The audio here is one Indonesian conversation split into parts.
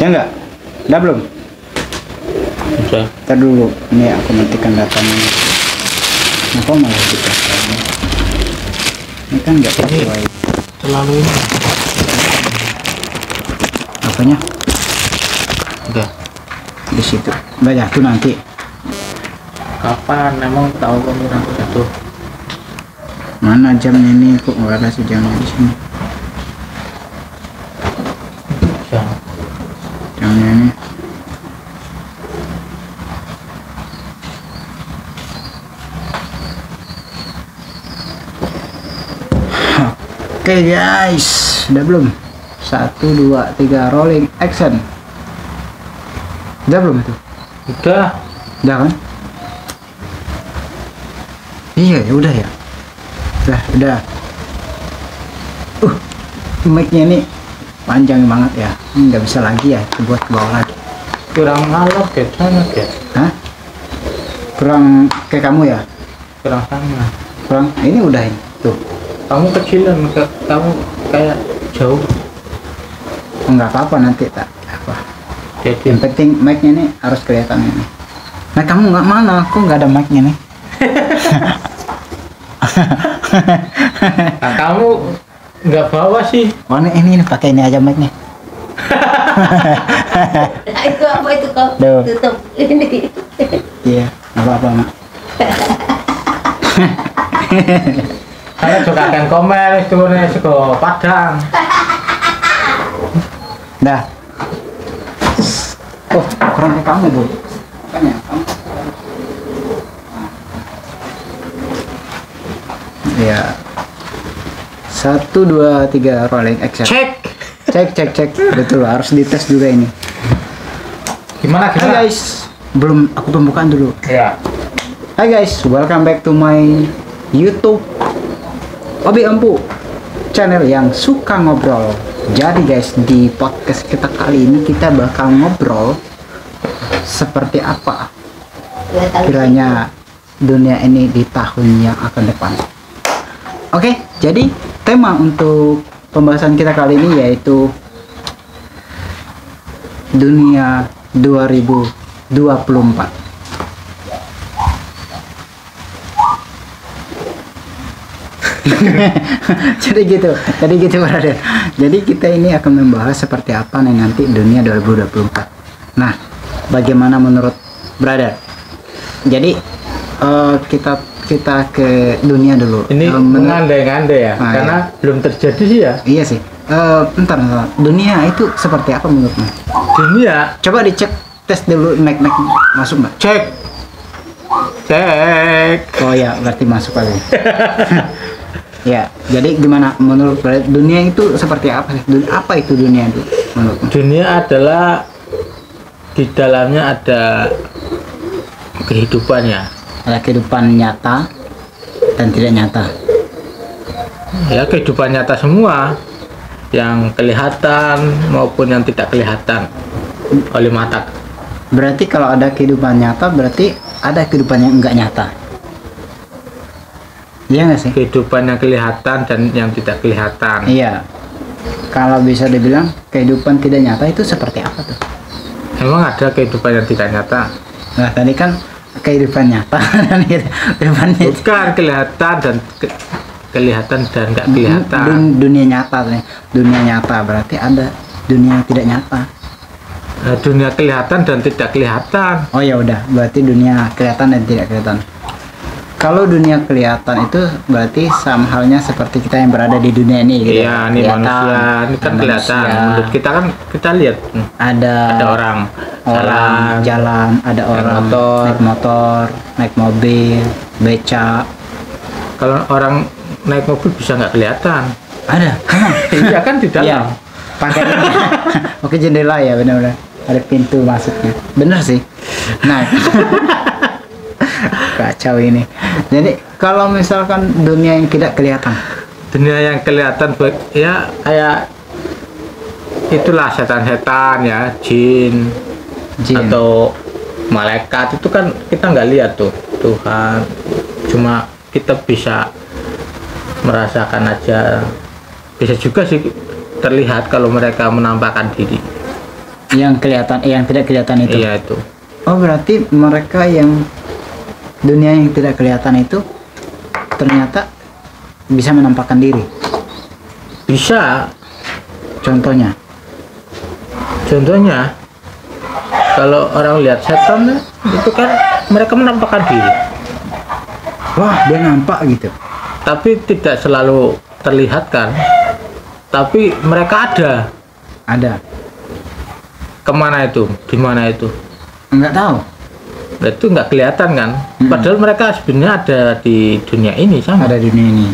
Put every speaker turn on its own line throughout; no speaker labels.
Ya enggak? Udah belum?
Udah.
Ntar dulu, ini aku matikan datanya. Kenapa malah kita ini kan nggak sesuai.
Terlalu ini.
Apanya?
Udah.
Di situ. Banyak tuh nanti.
Kapan emang tahu kamu nanti jatuh?
Mana jamnya ini? Kok nggak ada sih jamnya di sini?
Jangan.
Jamnya ini. Oke guys, udah belum? 1, 2, 3, rolling action. Udah belum itu?
Udah.
Udah kan? Iya ya udah ya. Udah. Mic-nya ini panjang banget ya. Ini nggak bisa lagi ya, buat ke bawah lagi.
Kurang ngalor ke sana ke.
Hah? Kurang kayak kamu ya?
Kurang sama.
Kurang. Ini udah ini. Tuh.
Kamu kecilan, kamu kayak jauh.
Enggak apa-apa nanti tak apa.
Jadi
Yang penting mic-nya ini harus kelihatan ini. Nah kamu nggak mana? Kok nggak ada mic-nya nih?
nah, kamu nggak bawa sih.
Oh ini pakai ini aja mic-nya.
Nah, itu apa itu kau
Duh.
tutup ini?
Iya, nggak apa-apa mak.
Karena juga akan komen itu nih sego Padang.
Dah. Oh kurang kayak kamu bu. Kan ya kamu. Ya. 1, 2, 3 rolling action. Cek. Betul harus dites juga ini.
Gimana
Hai guys, belum aku pembukaan dulu.
Ya.
Hai guys, welcome back to my YouTube Obi Empu, channel yang suka ngobrol. Jadi guys, di podcast kita kali ini kita bakal ngobrol seperti apa kiranya dunia ini di tahun yang akan depan. Oke, jadi tema untuk pembahasan kita kali ini yaitu dunia 2024. jadi gitu brother. Jadi kita ini akan membahas seperti apa nih nanti dunia 2024. Nah, bagaimana menurut brother? Jadi kita ke dunia dulu.
Ini mengandai-andai ya,
Ah,
karena belum terjadi sih ya.
Iya sih. Bentar. Dunia itu seperti apa menurutmu?
Dunia,
Coba dicek, tes dulu mic masuk nggak?
cek.
Oh ya, berarti masuk lagi. Ya, jadi gimana menurut dunia itu seperti apa sih? Apa itu dunia itu menurutmu?
Dunia adalah di dalamnya ada kehidupannya.
Ada kehidupan nyata dan tidak nyata.
Ya, kehidupan nyata semua, yang kelihatan maupun yang tidak kelihatan oleh mata.
Berarti kalau ada kehidupan nyata, berarti ada kehidupan yang enggak nyata. Iya nggak sih?
Kehidupan yang kelihatan dan yang tidak kelihatan.
Iya. Kalau bisa dibilang kehidupan tidak nyata itu seperti apa tuh?
Emang ada kehidupan yang tidak nyata?
Nah tadi kan kehidupan nyata dan kehidupan
Bukan kelihatan dan kelihatan dan nggak kelihatan.
Dunia nyata nih. Dunia nyata berarti ada dunia yang tidak nyata.
Nah, dunia kelihatan dan tidak kelihatan.
Oh ya udah, berarti dunia kelihatan dan tidak kelihatan. Kalau dunia kelihatan itu berarti sama halnya seperti kita yang berada di dunia ini gitu.
Iya, ini
Kelihatan,
manusia, ini kan kelihatan.
manusia.
Menurut kita kan kita lihat
Ada
orang
jalan, ada orang
motor.
naik motor, naik mobil, beca.
Kalau orang naik mobil bisa nggak kelihatan.
Ada, emang?
Iya kan di
Iya.
dalam.
Pakai oke jendela ya benar-benar. Ada pintu masuknya. Bener sih. Nah, kacau ini. Jadi kalau misalkan dunia yang tidak kelihatan,
Dunia yang kelihatan ya kayak itulah setan-setan ya, jin atau malaikat itu kan kita nggak lihat tuh Tuhan, cuma kita bisa merasakan aja. Bisa juga sih terlihat kalau mereka menampakkan diri.
Yang kelihatan, yang tidak kelihatan itu.
Iya itu.
Oh, berarti mereka yang dunia yang tidak kelihatan itu ternyata bisa menampakkan diri.
Bisa.
Contohnya,
kalau orang lihat setan itu kan mereka menampakkan diri,
wah dia nampak gitu.
tapi tidak selalu terlihat kan, tapi mereka ada.
Ada.
Kemana itu, di mana itu,
Enggak tahu.
itu nggak kelihatan kan, padahal mereka sebenarnya ada di dunia ini sama.
Ada di dunia ini.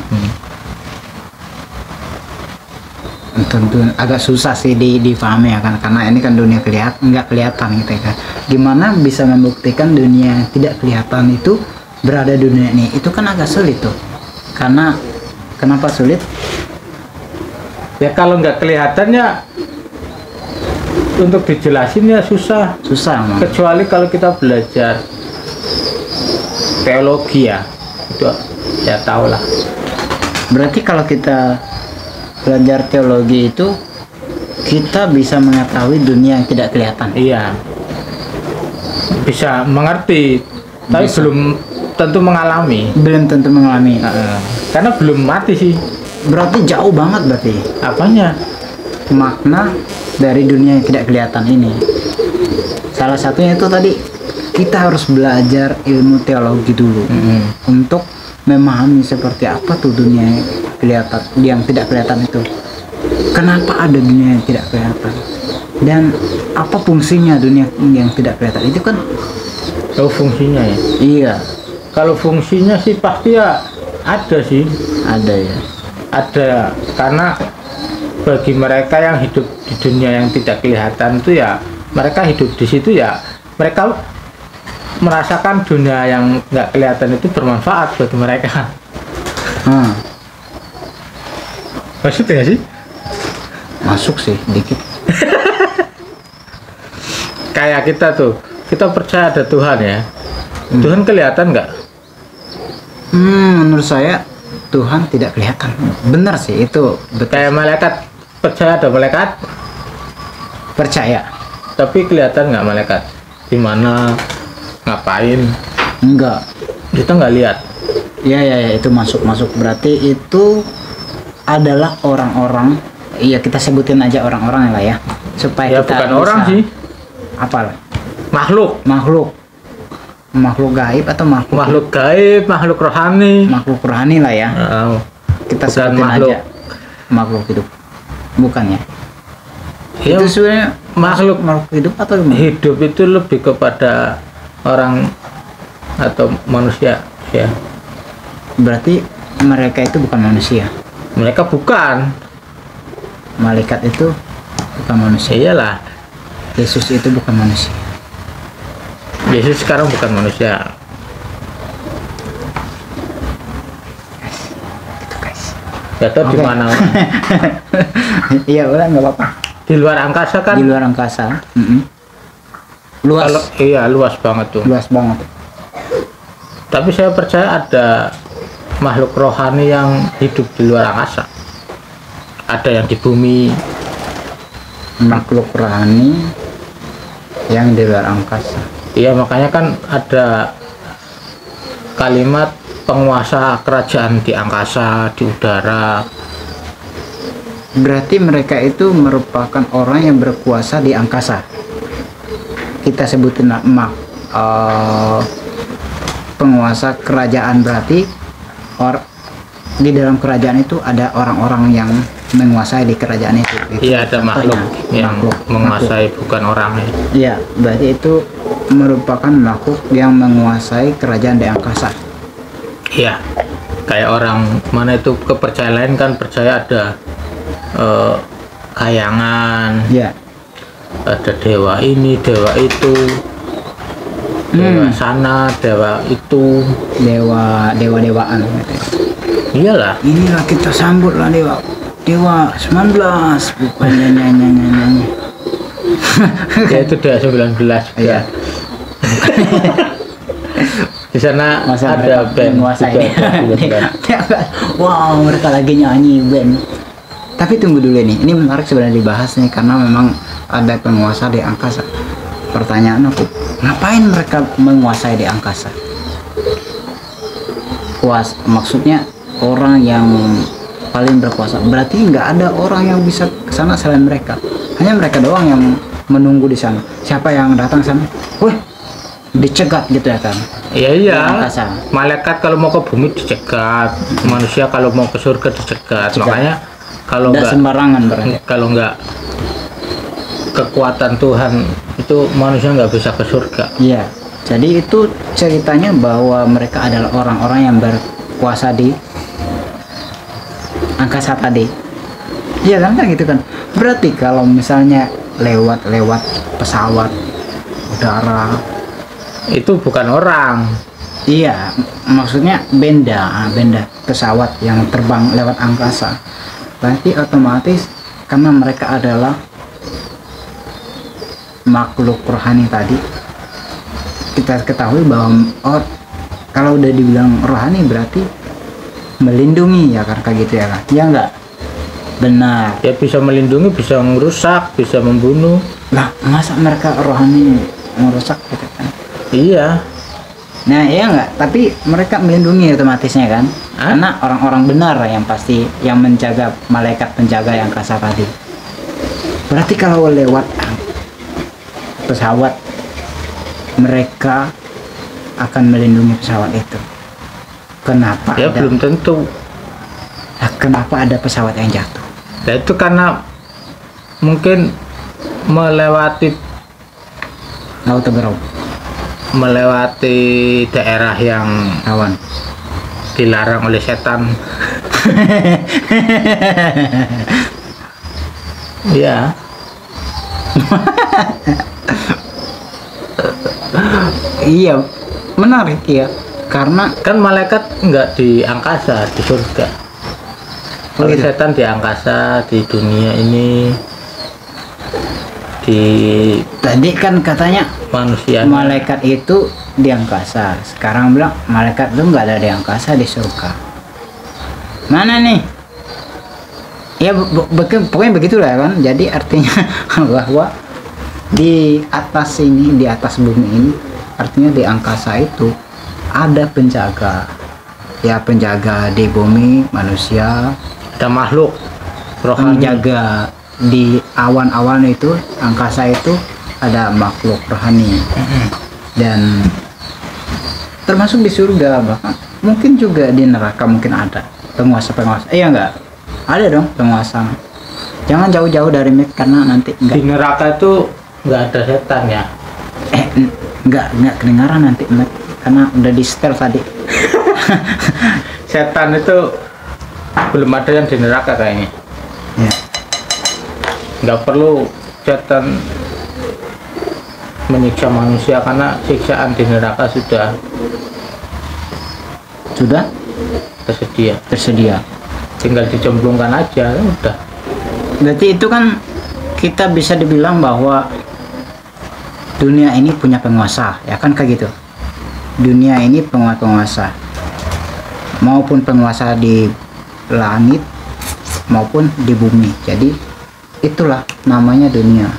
Tentu agak susah sih difahami ya kan, karena ini kan dunia nggak kelihatan gitu ya kan. Gimana bisa membuktikan dunia yang tidak kelihatan itu berada di dunia ini? Itu kan agak sulit tuh. Karena kenapa sulit?
Ya kalau nggak kelihatannya untuk dijelasin ya susah.
Susah emang.
Kecuali kalau kita belajar teologi ya, itu ya tau lah.
Berarti kalau kita belajar teologi itu kita bisa mengetahui dunia yang tidak kelihatan.
Iya, bisa mengerti, tapi
Bisa.
belum tentu mengalami.
Belum tentu mengalami.
Karena belum mati sih.
Berarti jauh banget berarti
Apanya?
makna dari dunia yang tidak kelihatan ini. Salah satunya itu tadi kita harus belajar ilmu teologi dulu untuk memahami seperti apa tuh dunia yang kelihatan, yang tidak kelihatan itu. Kenapa ada dunia yang tidak kelihatan? Dan apa fungsinya dunia yang tidak kelihatan? Itu kan
Tahu fungsinya ya?
iya,
Kalau fungsinya sih pasti ya ada sih.
ada ya.
Ada, karena bagi mereka yang hidup di dunia yang tidak kelihatan itu ya, mereka hidup di situ ya, mereka merasakan dunia yang nggak kelihatan itu bermanfaat bagi mereka. Maksudnya sih?
Masuk sih dikit.
Kayak kita tuh, kita percaya ada Tuhan ya. Tuhan kelihatan nggak?
Menurut saya Tuhan tidak kelihatan. Benar sih itu, betul.
Kayak malaikat, percaya ada malaikat,
Percaya?
tapi kelihatan nggak malaikat? Di mana? Ngapain?
Enggak.
Kita nggak lihat.
Ya itu masuk. Berarti itu adalah orang-orang. Iya, kita sebutin aja orang-orang lah ya, supaya
Ya
kita
bukan
bisa,
orang sih,
apa lah?
makhluk
Makhluk gaib atau
makhluk gaib, makhluk rohani.
makhluk rohani lah ya. Kita
bukan
sebutin
makhluk.
aja makhluk hidup. Bukan ya?
Ya,
Itu sebenarnya
makhluk
hidup atau gimana?
hidup itu lebih kepada orang atau manusia ya.
Berarti mereka itu bukan manusia.
Mereka bukan.
Malaikat itu bukan manusia.
Iyalah,
Yesus itu bukan manusia.
Yesus sekarang bukan manusia.
Gitu guys.
Gak tahu di
Oke.
mana.
Iya, udah nggak apa-apa.
Di luar angkasa kan.
Di luar angkasa. Luas.
Kalau iya luas banget tuh.
Luas banget.
Tapi saya percaya ada makhluk rohani yang hidup di luar angkasa. Ada yang di bumi.
Makhluk rohani yang di luar angkasa.
Iya, makanya kan ada kalimat penguasa kerajaan di angkasa, di udara.
Berarti mereka itu merupakan orang yang berkuasa di angkasa. Kita sebutin penguasa kerajaan, berarti di dalam kerajaan itu ada orang-orang yang menguasai di kerajaan itu.
Iya, ada makhluk yang menguasai, bukan orang ya.
Iya, berarti itu merupakan makhluk yang menguasai kerajaan di angkasa.
Iya, kayak orang mana itu kepercayaan lain kan percaya ada kayangan,
Iya.
ada dewa ini, dewa itu, dewa sana, dewa itu.
Dewa-dewaan.
Iyalah,
Inilah kita sambut lah Dewa 19, bukan nyanyi.
ya itu dewa 19 juga.
Iya.
Di sana
Masa
ada
mereka
band
menguasai.
juga, 19.
Wow, mereka lagi nyanyi band. Tapi tunggu dulu nih, ini menarik sebenarnya dibahas nih, karena memang ada penguasa di angkasa. Pertanyaan aku, ngapain mereka menguasai di angkasa? Maksudnya orang yang paling berkuasa. Berarti nggak ada orang yang bisa ke sana selain mereka. Hanya mereka doang yang menunggu di sana. Siapa yang datang sana? Wih, dicegat gitu ya kan?
Iya
Di
iya.
angkasa.
Malaikat kalau mau ke bumi dicegat, manusia kalau mau ke surga dicegat.
Cegat.
Makanya kalau
Nggak
nggak
sembarangan berarti.
kalau nggak kekuatan Tuhan itu manusia nggak bisa ke surga.
Iya. Jadi itu ceritanya bahwa mereka adalah orang-orang yang berkuasa di angkasa tadi. Iya kan gitu kan. Berarti kalau misalnya lewat pesawat udara,
Itu bukan orang.
iya, maksudnya benda pesawat yang terbang lewat angkasa. Berarti otomatis karena mereka adalah makhluk rohani tadi, kita ketahui bahwa kalau udah dibilang rohani berarti melindungi ya kan, kayak gitu ya kan? Ya enggak? Benar.
Ya bisa melindungi, bisa merusak, bisa membunuh.
Lah, masa mereka rohani merusak gitu kan?
Iya.
Nah, iya enggak? Tapi mereka melindungi otomatisnya kan?
Hah?
Karena orang-orang benar yang pasti yang menjaga, malaikat penjaga yang angkasa tadi. Berarti kalau lewat pesawat mereka akan melindungi pesawat itu. Kenapa
Ya
ada?
belum tentu.
Nah, kenapa ada pesawat yang jatuh?
Ya itu karena mungkin melewati daerah yang
Awan.
dilarang oleh setan. Iya.
Iya, menarik ya. Karena
Kan malaikat nggak di angkasa, di surga.
Oh,
Kalau
gitu.
setan di angkasa, di dunia ini, di
tadi kan katanya
manusia.
malaikat itu di angkasa. Sekarang bilang malaikat itu nggak ada di angkasa, di surga. Mana nih? Ya pokoknya begitulah kan. Jadi artinya bahwa di atas ini, di atas bumi ini, artinya di angkasa itu ada penjaga. Ya penjaga di bumi manusia,
Ada makhluk rohani.
penjaga di awan-awan itu, angkasa itu ada makhluk rohani. Dan termasuk di surga, bahkan mungkin juga di neraka mungkin ada penguasa. Iya enggak? Ada dong penguasa. Jangan jauh-jauh dari mic karena nanti
Di
enggak
neraka itu nggak ada setan ya.
enggak kedengaran nanti mic karena udah di setel tadi.
Setan itu belum ada yang di neraka kayaknya.
Ya.
Nggak perlu setan menyiksa manusia karena siksaan di neraka sudah
Sudah tersedia.
tinggal dicemplungkan aja udah.
Berarti itu kan kita bisa dibilang bahwa dunia ini punya penguasa, ya kan kayak gitu. Dunia ini penguasa maupun penguasa di langit maupun di bumi. Jadi itulah namanya dunia.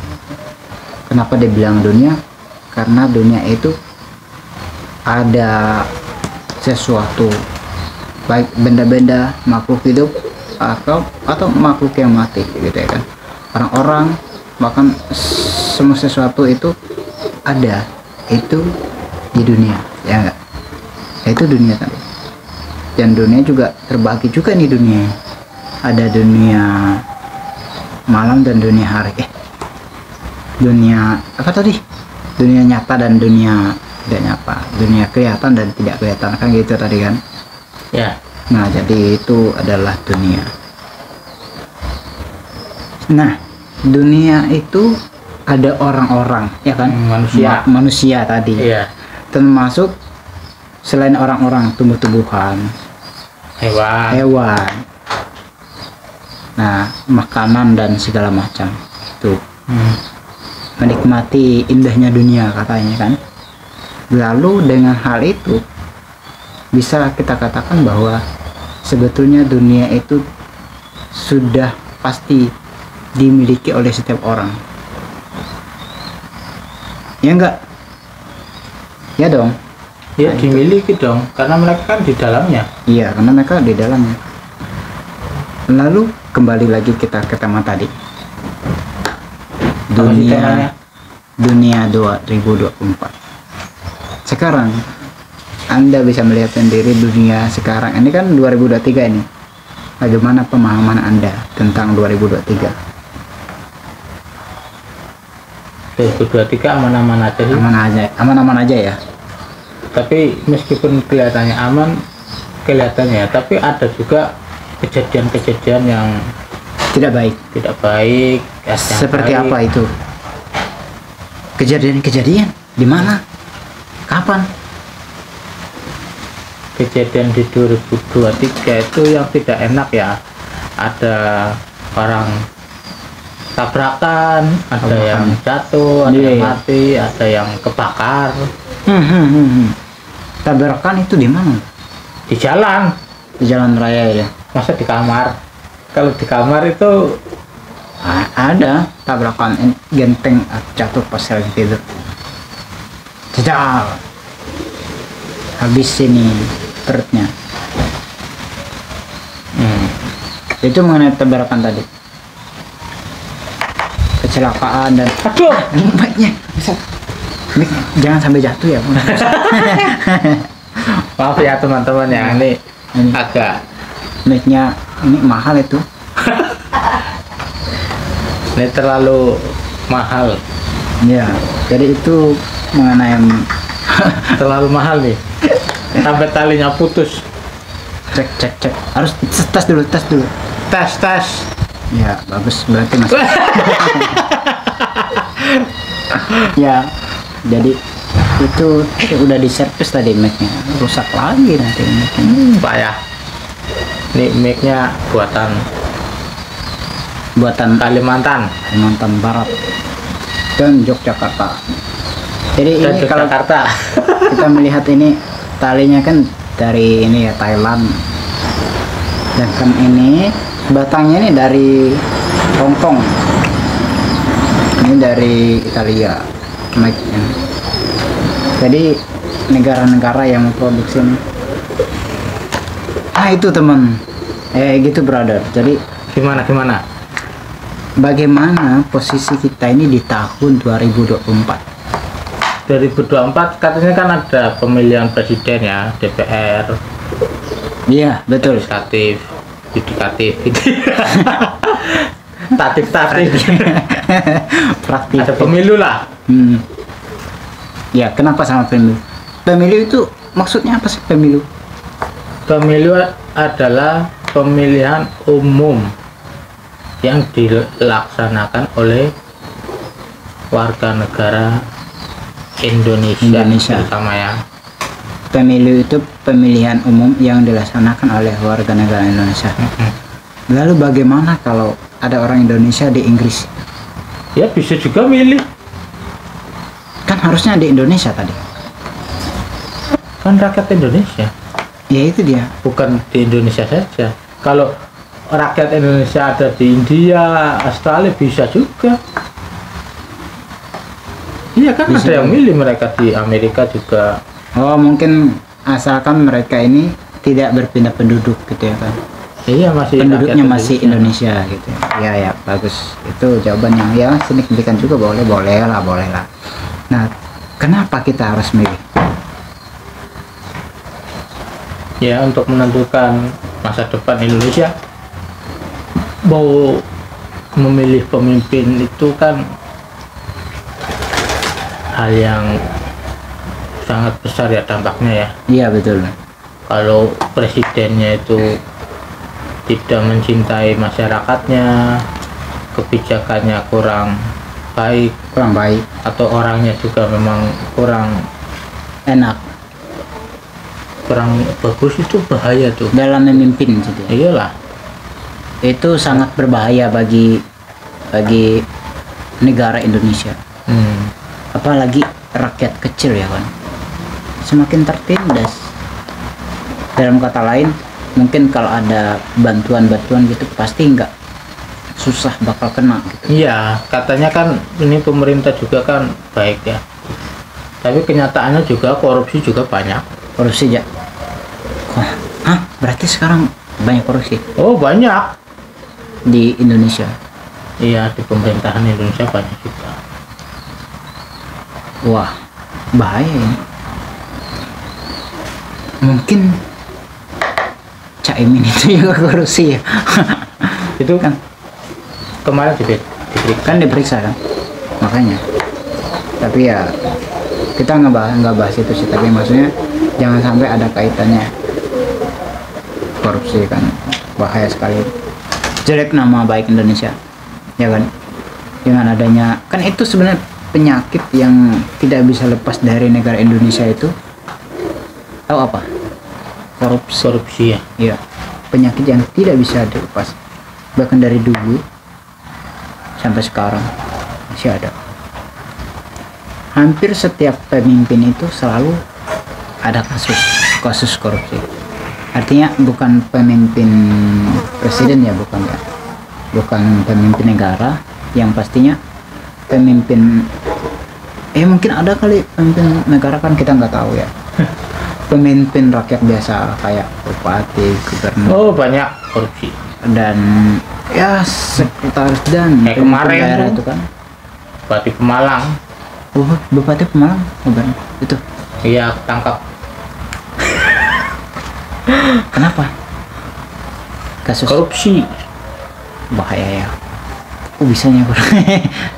Kenapa dibilang dunia? Karena dunia itu ada sesuatu, baik benda-benda, makhluk hidup atau makhluk yang mati gitu ya kan. Orang-orang bahkan semua sesuatu itu ada itu di dunia, ya enggak? Itu dunia tadi. Dan dunia juga terbagi juga nih dunia. Ada dunia malam dan dunia hari. Dunia apa tadi? Dunia nyata dan dunia tidak nyata. Dunia kelihatan dan tidak kelihatan, kan gitu tadi kan?
Ya,
Nah, jadi itu adalah dunia. Nah, dunia itu ada orang-orang, ya kan?
Manusia.
Manusia tadi.
iya.
Termasuk selain orang-orang, tumbuh-tumbuhan,
Hewan.
hewan. Nah, makanan dan segala macam. Itu menikmati indahnya dunia katanya kan. Lalu dengan hal itu bisa kita katakan bahwa sebetulnya dunia itu sudah pasti dimiliki oleh setiap orang. Ya enggak? Ya dong.
Ya dimiliki dong, karena mereka kan di dalamnya.
Iya, karena mereka di dalamnya. Lalu kembali lagi kita ke tema tadi.
Apa sih temanya?
Dunia 2024. Sekarang Anda bisa melihat sendiri dunia sekarang. Ini kan 2023 ini. Bagaimana pemahaman Anda tentang 2023?
2023 aman-aman aja sih.
Aman-aman aja ya.
Tapi meskipun kelihatannya aman, kelihatannya, tapi ada juga kejadian-kejadian yang
Tidak baik.
tidak baik. yang
Seperti
baik.
apa itu? Kejadian-kejadian di mana? Kapan?
Kejadian di 2023 itu yang tidak enak ya. Ada orang tabrakan, ada
Tabrakan.
yang jatuh, ada
Iya,
yang
iya.
mati, ada yang kebakar
Tabrakan itu di mana?
di jalan.
Di jalan raya ya.
Masa di kamar? Kalau di kamar itu
Ada tabrakan genteng jatuh pas lagi tidur. Jajal. Habis ini perutnya. Itu mengenai tabrakan tadi. Kecelakaan dan
aduh,
mic-nya. Mic, jangan sampai jatuh ya.
maaf ya teman-teman ya, ini
Ini
agak
mic-nya ini mahal itu.
ini terlalu mahal,
Ya, jadi itu mengenai
terlalu mahal nih, sampai talinya putus.
cek. Harus tes dulu.
Tes.
Ya, bagus berarti Mas. Ya, jadi itu udah diservis tadi mic-nya. Rusak lagi nanti mic-nya.
Payah. Ini mic-nya buatan
Kalimantan Barat dan Yogyakarta. Jadi
dan
ini kalau
Jakarta.
kita melihat ini talinya kan dari ini ya Thailand. Dan kan ini batangnya ini dari Hong Kong. Ini dari Italia mic-nya. Jadi negara-negara yang memproduksi ini. Itu teman. Gitu brother. Jadi
Gimana?
bagaimana posisi kita ini di tahun 2024?
2024 katanya kan ada pemilihan presiden ya, DPR,
Iya, betul.
legislatif, yudikatif, tatif.
Praktis.
Ada pemilu lah.
Ya, kenapa sama pemilu? Pemilu itu maksudnya apa sih pemilu?
Pemilu adalah pemilihan umum yang dilaksanakan oleh warga negara Indonesia terutama ya.
Pemilu itu pemilihan umum yang dilaksanakan oleh warga negara Indonesia. Lalu bagaimana kalau ada orang Indonesia di Inggris?
Ya bisa juga milih,
Kan harusnya di Indonesia tadi.
kan rakyat Indonesia,
Ya itu dia.
bukan di Indonesia saja. Kalau rakyat Indonesia ada di India, Australia bisa juga. Iya kan,
Bisa.
ada yang milih mereka di Amerika juga.
Oh, mungkin asalkan mereka ini tidak berpindah penduduk gitu ya kan.
Iya, masih
Penduduknya
rakyat
masih Indonesia gitu. Ya, bagus. Itu jawaban yang ya signifikan juga, boleh lah. Nah, kenapa kita harus milih?
Ya, untuk menentukan masa depan Indonesia. Mau memilih pemimpin itu kan hal yang sangat besar ya dampaknya ya.
Iya, betul.
Kalau presidennya itu tidak mencintai masyarakatnya, kebijakannya kurang baik,
Kurang baik,
atau orangnya juga memang kurang
enak
bagus, itu bahaya tuh.
dalam memimpin gitu ya.
Iyalah.
Itu sangat berbahaya bagi negara Indonesia. Apalagi rakyat kecil ya kan. Semakin tertindas. Dalam kata lain, mungkin kalau ada bantuan gitu pasti nggak susah bakal kena gitu.
Iya, katanya kan ini pemerintah juga kan baik ya. Tapi kenyataannya juga korupsi juga banyak.
Korupsi ya. Berarti sekarang banyak korupsi
Oh banyak.
di Indonesia.
Iya di pemerintahan Indonesia banyak juga.
Wah, bahaya ini. Mungkin Caimin itu juga korupsi ya.
Itu
Kan
kemarin diperiksa.
kan diperiksa kan, makanya. Tapi ya kita nggak bahas itu sih, tapi maksudnya jangan sampai ada kaitannya korupsi kan, bahaya sekali, jelek nama baik Indonesia ya kan, dengan adanya kan itu sebenarnya penyakit yang tidak bisa lepas dari negara Indonesia itu. Tahu apa?
Korupsi ya.
Iya, penyakit yang tidak bisa dilepas, bahkan dari dulu sampai sekarang masih ada. Hampir setiap pemimpin itu selalu ada kasus korupsi. Artinya bukan pemimpin presiden ya, bukan pemimpin negara, yang pastinya pemimpin mungkin ada kali pemimpin negara kan kita nggak tahu ya. Pemimpin rakyat biasa kayak bupati, gubernur,
Oh banyak korupsi.
dan ya sekretaris dan
Kayak
pemimpin
kemarin
daerah
tuh.
itu kan.
Bupati Pemalang.
Bupati Pemalang, gubernur itu
Iya tangkap.
kenapa? Kasus
Korupsi.
bahaya ya. Bisanya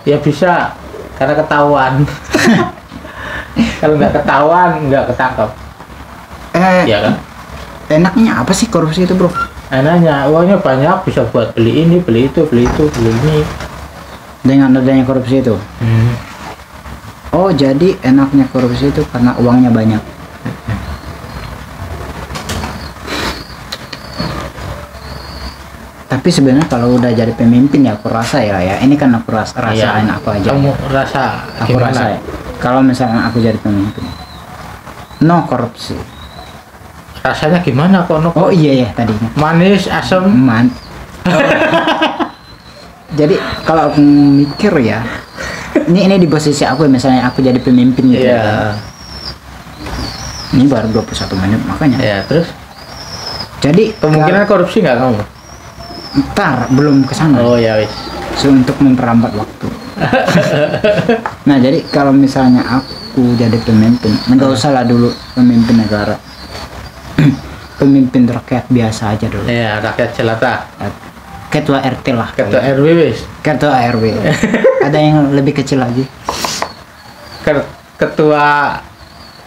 Ya bisa karena ketahuan. Kalau nggak ketahuan nggak ketangkap. Ya kan?
Enaknya apa sih korupsi itu, bro?
Enaknya uangnya banyak, bisa buat beli ini, beli itu, beli ini.
Dengan adanya korupsi itu. Oh, jadi enaknya korupsi itu karena uangnya banyak. Tapi sebenarnya kalau udah jadi pemimpin ya aku rasa ya ini kan aku rasain
Iya.
aku aja.
Kamu rasa
Aku
gimana?
rasa ya, kalau misalnya aku jadi pemimpin, no korupsi.
Rasanya gimana kok?
Oh iya ya tadinya.
Manis, asam.
Jadi kalau aku mikir ya, ini di posisi aku misalnya aku jadi pemimpin gitu
Iya.
ya. Ini baru 21 menit makanya.
Ya terus
Jadi
kemungkinan korupsi nggak kamu?
ntar belum ke sana.
Oh ya wis.
So, untuk memperlambat waktu. Nah jadi kalau misalnya aku jadi pemimpin, nggak usah lah dulu pemimpin negara. Pemimpin rakyat biasa aja dulu.
Ya rakyat jelata.
Ketua RT lah.
Ketua
kali.
RW wis.
Ketua RW. Ada yang lebih kecil lagi.
Ketua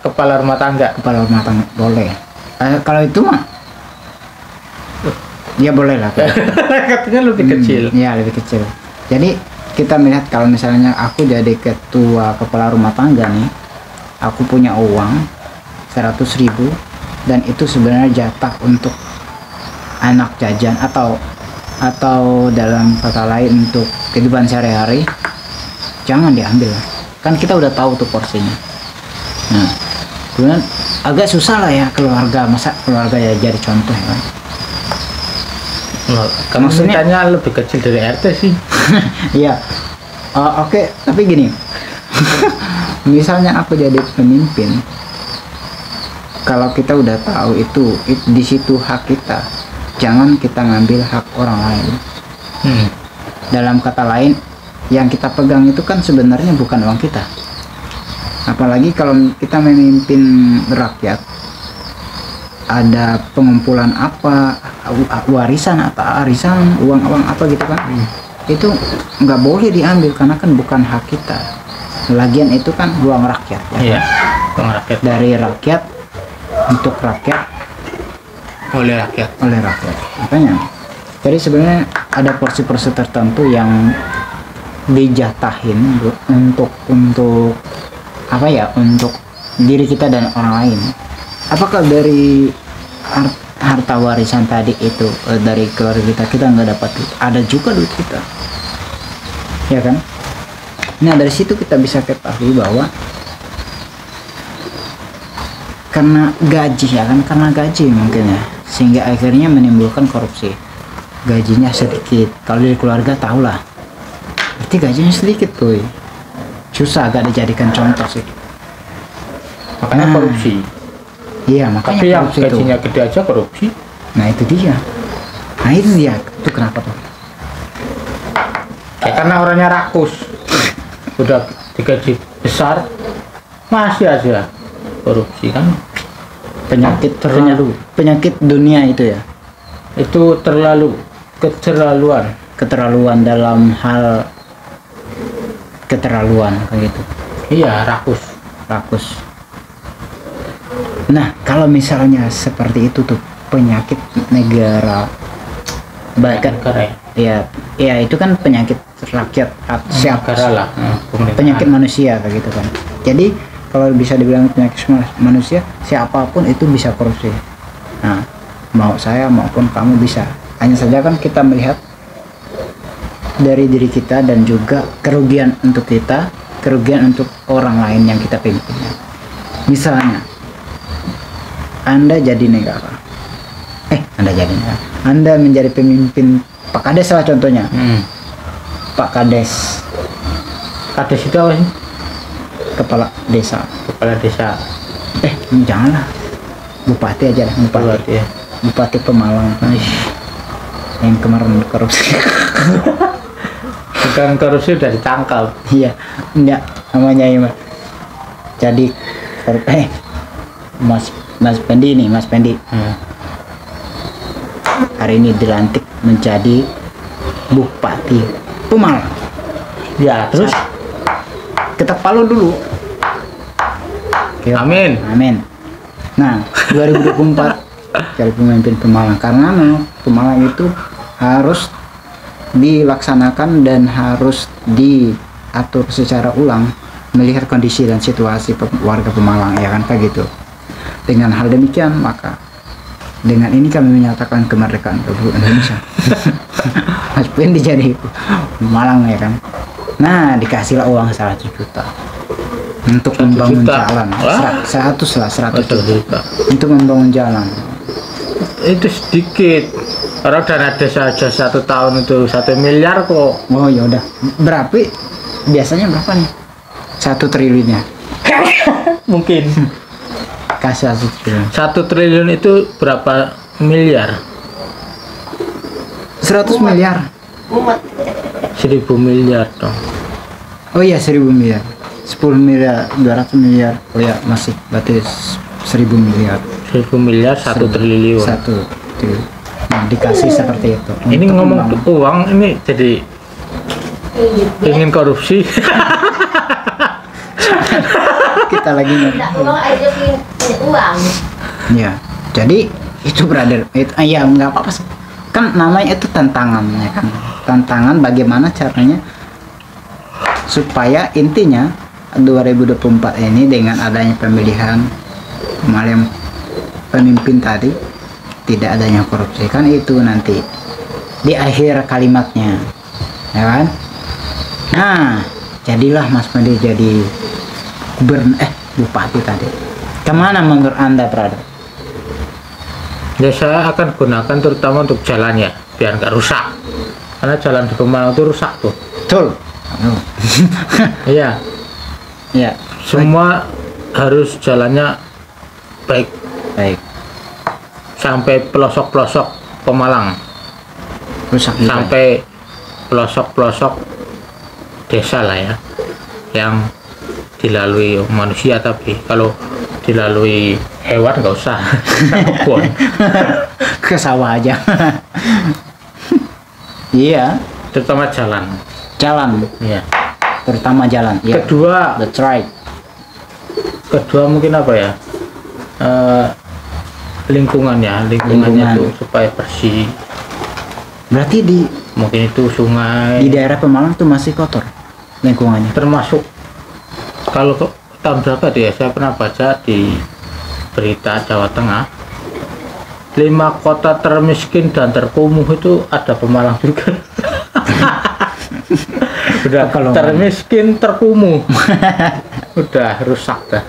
kepala rumah tangga.
Kepala rumah tangga boleh. Kalau itu mah, ya boleh lah.
Katanya lebih kecil.
Iya lebih kecil. Jadi kita melihat kalau misalnya aku jadi ketua kepala rumah tangga nih, aku punya uang 100.000 dan itu sebenarnya jatah untuk anak jajan atau dalam kata lain untuk kehidupan sehari-hari, jangan diambil lah. Kan kita udah tahu tuh porsinya. Nah, kemudian agak susah lah ya keluarga, masa keluarga ya jadi contoh ya kan.
Kamu
Maksudnya-
mintanya lebih kecil dari RT sih.
Iya. Oke, tapi gini. Misalnya aku jadi pemimpin, kalau kita udah tahu itu di situ hak kita, jangan kita ngambil hak orang lain. Dalam kata lain, yang kita pegang itu kan sebenarnya bukan uang kita. Apalagi kalau kita memimpin rakyat, ada pengumpulan apa, warisan atau arisan, uang apa gitu kan, itu nggak boleh diambil karena kan bukan hak kita. Lagian itu kan uang rakyat ya.
Iya. Uang rakyat
Dari rakyat untuk rakyat
oleh rakyat.
oleh rakyat. Makanya jadi sebenarnya ada porsi-porsi tertentu yang dijatahin untuk apa ya, untuk diri kita dan orang lain. Apakah dari harta warisan tadi itu dari keluarga kita nggak dapat duit? Ada juga duit kita, ya kan? Nah dari situ kita bisa ketahui bahwa karena gaji ya kan, karena gaji mungkin ya, sehingga akhirnya menimbulkan korupsi. Gajinya sedikit, kalau di keluarga tahulah, berarti gajinya sedikit tuh, susah agak dijadikan contoh sih.
makanya
Nah,
korupsi.
Iya, makanya
Tapi yang
korupsi itu.
gajinya gede aja korupsi.
Nah itu dia. Nah itu dia. Itu kenapa tuh?
Ya karena orangnya rakus. Udah digaji besar masih aja korupsi kan.
Penyakit
Terlalu.
penyakit dunia itu ya.
Itu terlalu keterlaluan.
Keterlaluan dalam hal keterlaluan kayak gitu.
Iya, rakus.
Rakus. Nah kalau misalnya seperti itu tuh penyakit negara, bahkan
Negara
ya itu kan penyakit rakyat siapa
negara lah.
penyakit manusia kayak gitu kan. Jadi kalau bisa dibilang penyakit manusia, siapapun itu bisa korupsi. Nah mau saya maupun kamu bisa, hanya saja kan kita melihat dari diri kita dan juga kerugian untuk kita, kerugian untuk orang lain yang kita pimpin. Misalnya Anda jadi negara, Anda menjadi pemimpin Pak Kades lah contohnya. Pak Kades,
Kades itu apa sih?
kepala desa.
Kepala desa.
Janganlah, bupati aja lah,
Bupati ya.
Bupati Pemalang yang kemarin korupsi.
Bukan korupsi udah ditangkap.
Iya, enggak namanya ya Mas. Jadi Mas Pendi nih, Mas Pendi hari ini dilantik menjadi Bupati Pemalang.
Ya, terus
Ketok palu dulu.
amin.
Amin. Nah, 2024 jadi pemimpin Pemalang, karena memang Pemalang itu harus dilaksanakan dan harus diatur secara ulang, melihat kondisi dan situasi warga Pemalang, ya kan, kayak gitu. Dengan hal demikian, maka dengan ini kami menyatakan kemerdekaan Republik Indonesia. Mas Pendi jadi Pemalang, ya kan. Nah, dikasihlah uang 100 juta untuk
1
membangun
juta.
jalan.
Wah.
100 juta
Juta.
untuk membangun jalan.
Itu sedikit. Orang dana desa aja 1 tahun itu 1 miliar kok.
Oh ya udah, berapa? Biasanya berapa nih? 1 triliunnya.
Mungkin
Kasih 1 triliun.
1 triliun itu berapa miliar?
100 miliar.
Mumet.
1000 miliar dong.
Oh iya, 1000 miliar. 10 miliar, 200 miliar. Oh ya, masih berarti 1000 miliar.
1000 miliar 1 triliun.
1 triliun. Nah, dikasih seperti itu.
Ini
Untuk
ngomong
membangun.
uang ini jadi ingin korupsi.
Kita lagi
Tidak uang aja punya uang.
ya. Jadi itu brother, itu ya nggak apa-apa sih. Kan namanya itu tantangan, ya kan. Tantangan bagaimana caranya supaya intinya 2024 ini dengan adanya pemilihan kemarin pemimpin tadi tidak adanya korupsi, kan itu nanti di akhir kalimatnya, ya kan. Nah, jadilah Mas Pendi jadi bupati tadi. Kemana menurut Anda, brother?
Ya saya akan gunakan terutama untuk jalannya biar nggak rusak. Karena jalan di Pemalang itu rusak tuh.
Betul.
Iya,
Ya,
semua harus jalannya baik
baik.
sampai pelosok-pelosok Pemalang,
Rusak juga.
sampai pelosok-pelosok desa lah ya, yang dilalui manusia. Tapi kalau dilalui hewan nggak usah. Kebun.
Ke sawah aja. Iya,
Terutama jalan.
jalan,
Iya.
terutama jalan. Iya.
Kedua
That's right.
mungkin apa ya, lingkungannya
Lingkungan.
tuh supaya bersih.
Berarti di
Mungkin itu sungai,
daerah Pemalang tuh masih kotor lingkungannya.
termasuk kalau tahun berapa dia, saya pernah baca di berita Jawa Tengah, 5 kota termiskin dan terkumuh itu ada Pemalang juga. Udah
Kalau
termiskin terkumuh. Udah rusak dah.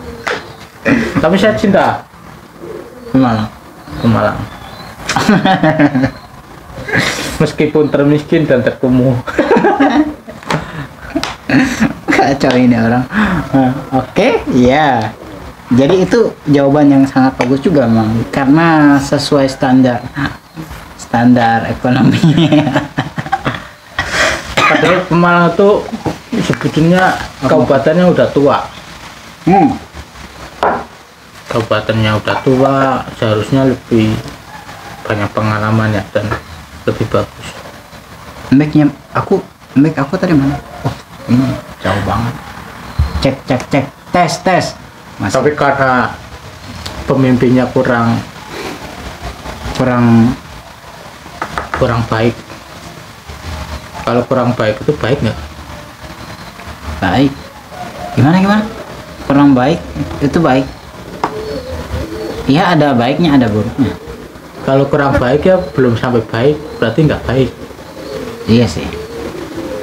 Tapi saya cinta
Pemalang.
Pemalang. Meskipun termiskin dan terkumuh.
Kacau ini orang. Oke, ya. Jadi itu jawaban yang sangat bagus juga, Mang. Karena sesuai standar ekonomi.
Padahal Pemalang itu sebetulnya kabupatennya udah tua.
Hmm.
Kabupatennya udah tua, seharusnya lebih banyak pengalaman ya dan lebih bagus.
Mic aku tadi mana? Oh, ini jauh banget. Cek. Tes. Masih
Tapi karena pemimpinnya kurang baik. Kalau kurang baik itu baik nggak?
baik. Gimana? Kurang baik itu baik. Iya, ada baiknya, ada buruknya.
Kalau kurang baik ya belum sampai baik, berarti nggak baik.
Iya sih.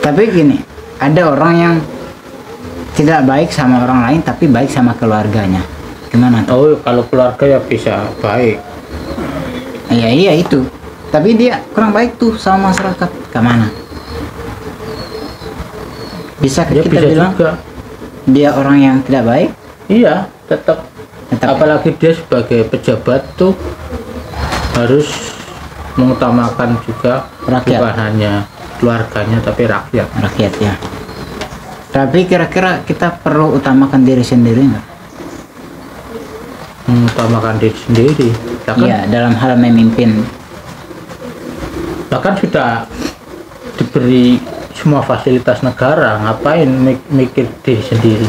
Tapi gini, ada orang yang tidak baik sama orang lain tapi baik sama keluarganya. Gimana tuh?
Oh, kalau keluarga ya bisa baik.
Iya itu. Tapi dia kurang baik tuh sama masyarakat. Kemana? Bisa
Ya
kita
bisa
bilang
juga.
dia orang yang tidak baik?
Iya, tetap.
Tetap.
Apalagi dia sebagai pejabat tuh harus mengutamakan juga
Rakyat.
bukan hanya keluarganya tapi rakyat.
Rakyat ya. Tapi kira-kira kita perlu utamakan diri sendiri nggak?
Mengutamakan diri sendiri.
Iya, dalam hal memimpin.
Bahkan sudah diberi semua fasilitas negara, ngapain mikir diri sendiri?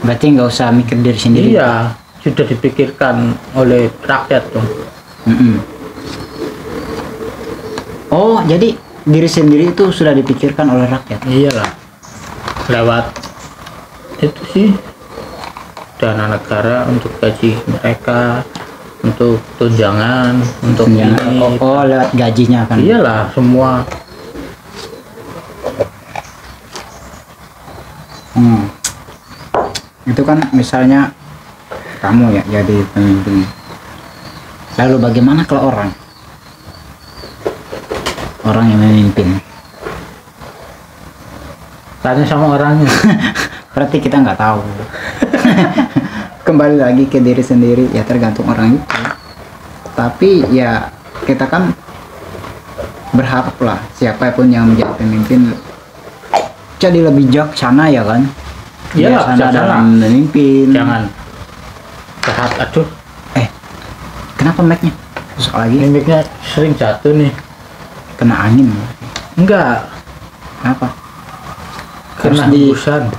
Berarti nggak usah mikir diri sendiri.
Iya, sudah dipikirkan oleh rakyat dong.
Mm-mm. Oh, jadi diri sendiri itu sudah dipikirkan oleh rakyat.
Iyalah, lewat itu sih dana negara untuk gaji mereka, untuk tunjangan, untuk
Tunjangan.
ini.
Oh, lewat gajinya kan.
Iyalah, semua.
Itu kan misalnya kamu ya jadi pemimpin. Lalu bagaimana kalau orang yang memimpin?
Tanya sama orangnya.
Berarti kita nggak tahu. Kembali lagi ke diri sendiri, ya tergantung orang itu. Tapi ya kita kan berharap lah siapapun yang menjadi pemimpin jadi lebih bijaksana ya kan.
Iya,
Bijaksana
bijaksana.
dalam memimpin.
Jangan jahat. Aduh,
Kenapa mic-nya rusak lagi?
mimiknya sering jatuh nih.
Kena angin.
Enggak,
Apa?
kena hembusan.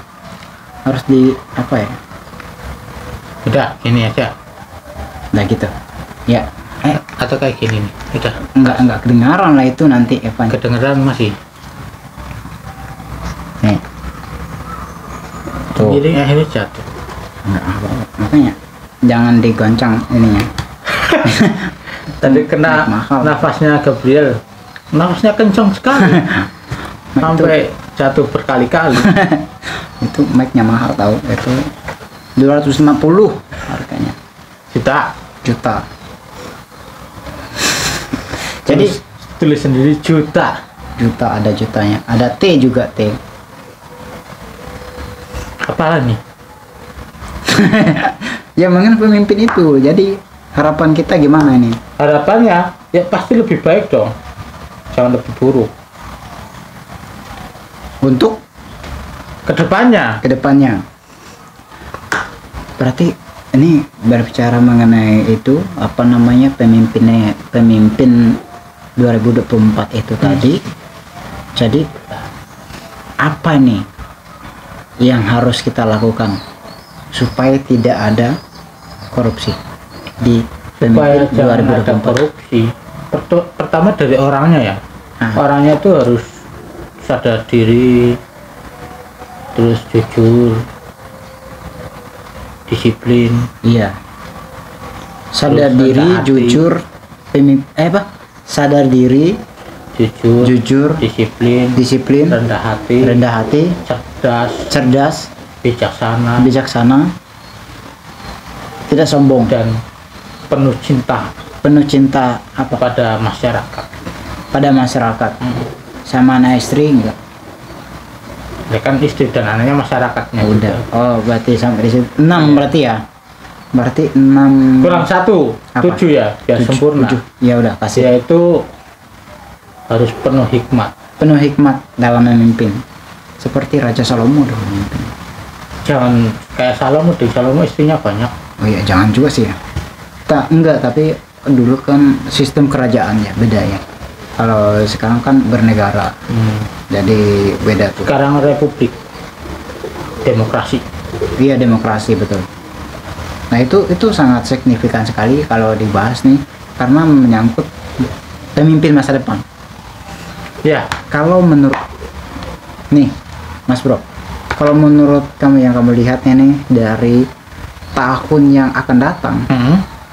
Harus di apa ya?
Udah, ini aja.
Nah gitu. Ya.
Atau kayak gini nih. Udah,
Enggak kedengaran lah itu nanti Evan.
kedengeran masih.
Nih. Tuh.
Jadi akhirnya jatuh.
Enggak apa-apa. Makanya jangan digoncang ininya.
Tadi kena
Mahal.
nafasnya Gabriel. Nafasnya kencang sekali. Sampai jatuh berkali-kali.
Itu mic-nya mahal tahu. Itu 250 harganya.
Juta.
Jadi
tulis sendiri juta.
ada jutanya. Ada T juga T.
Apa nih?
Ya mengenai pemimpin itu. Jadi harapan kita gimana nih?
Harapannya ya pasti lebih baik dong. Jangan lebih buruk.
Untuk
Kedepannya.
berarti ini berbicara mengenai itu apa namanya pemimpin 2024 itu tadi. Jadi apa nih yang harus kita lakukan supaya tidak ada korupsi di
Supaya
pemimpin
jangan ada
2024?
korupsi. Pertama dari orangnya ya.
Ah.
Orangnya itu harus sadar diri, terus jujur, disiplin.
Iya. Sadar
Terus
diri,
rendah hati.
jujur, sadar diri, jujur, disiplin,
rendah hati,
cerdas,
bijaksana,
tidak sombong,
dan penuh cinta
apa
pada masyarakat.
pada masyarakat. Sama anak istri enggak?
Ya kan istri dan anaknya masyarakatnya
Udah.
juga.
Oh, berarti sampai di situ 6 berarti ya. berarti 6
kurang 1,
Apa?
7 ya, biar sempurna.
Ya udah kasih.
Yaitu harus penuh hikmat.
Penuh hikmat dalam memimpin. Seperti Raja Salomo dalam memimpin.
Jangan kayak Salomo, Salomo istrinya banyak.
Oh iya, jangan juga sih ya. Enggak, tapi dulu kan sistem kerajaannya beda ya. Kalau sekarang kan bernegara. Jadi beda tuh.
Sekarang republik. Demokrasi.
Iya, demokrasi, betul. Nah, itu sangat signifikan sekali kalau dibahas nih karena menyangkut pemimpin masa depan.
Ya,
Kalau menurut nih, Mas Bro, kalau menurut kamu yang kamu lihatnya nih dari tahun yang akan datang,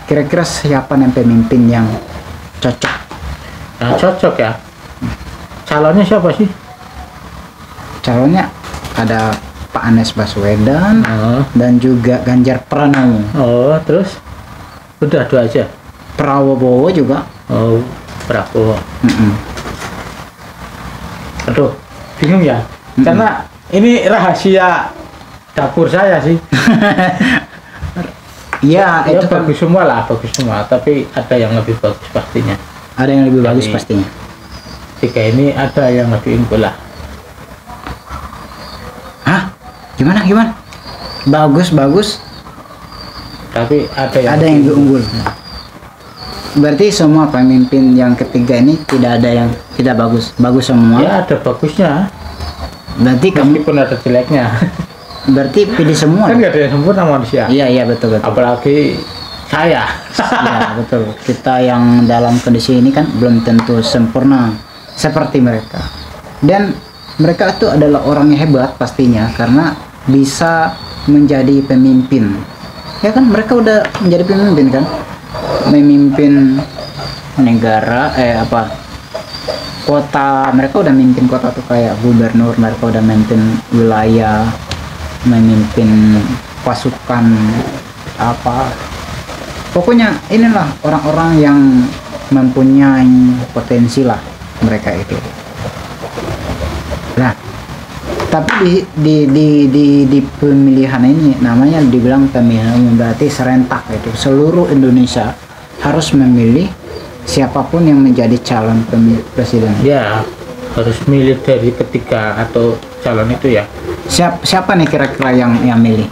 kira-kira siapa nih pemimpin yang cocok?
yang cocok ya. Calonnya siapa sih?
Calonnya ada Pak Anies Baswedan dan juga Ganjar Pranowo.
Oh, terus udah 2 aja.
Prabowo juga.
Oh, Prabowo.
Mm-mm.
Aduh, bingung ya. Karena ini rahasia dapur saya sih.
Iya,
Ya
itu kan
bagus semua lah, bagus semua. Tapi ada yang lebih bagus pastinya.
ada yang lebih bagus
Jadi-
pastinya.
3 ini ada yang lebih unggul lah.
Hah? Gimana? Bagus.
Tapi ada yang
Ada yang lebih unggul. Berarti semua pemimpin yang ketiga ini tidak ada yang tidak bagus. Bagus semua.
Ya ada bagusnya.
Berarti kamu
Meskipun ada jeleknya.
berarti pilih semua.
Kan nggak ada yang sempurna manusia.
Iya, betul.
Apalagi saya.
Ya, betul. Kita yang dalam kondisi ini kan belum tentu sempurna seperti mereka. Dan mereka itu adalah orang yang hebat pastinya karena bisa menjadi pemimpin. Ya kan mereka udah menjadi pemimpin kan? Memimpin negara kota, mereka udah memimpin kota tuh kayak gubernur, mereka udah memimpin wilayah, memimpin pasukan pokoknya inilah orang-orang yang mempunyai potensi lah mereka itu. Nah, tapi di pemilihan ini namanya dibilang pemilihan umum, berarti serentak itu seluruh Indonesia harus memilih siapapun yang menjadi calon presiden.
Ya harus milih dari ketiga atau calon itu ya.
Siapa nih kira-kira yang milih?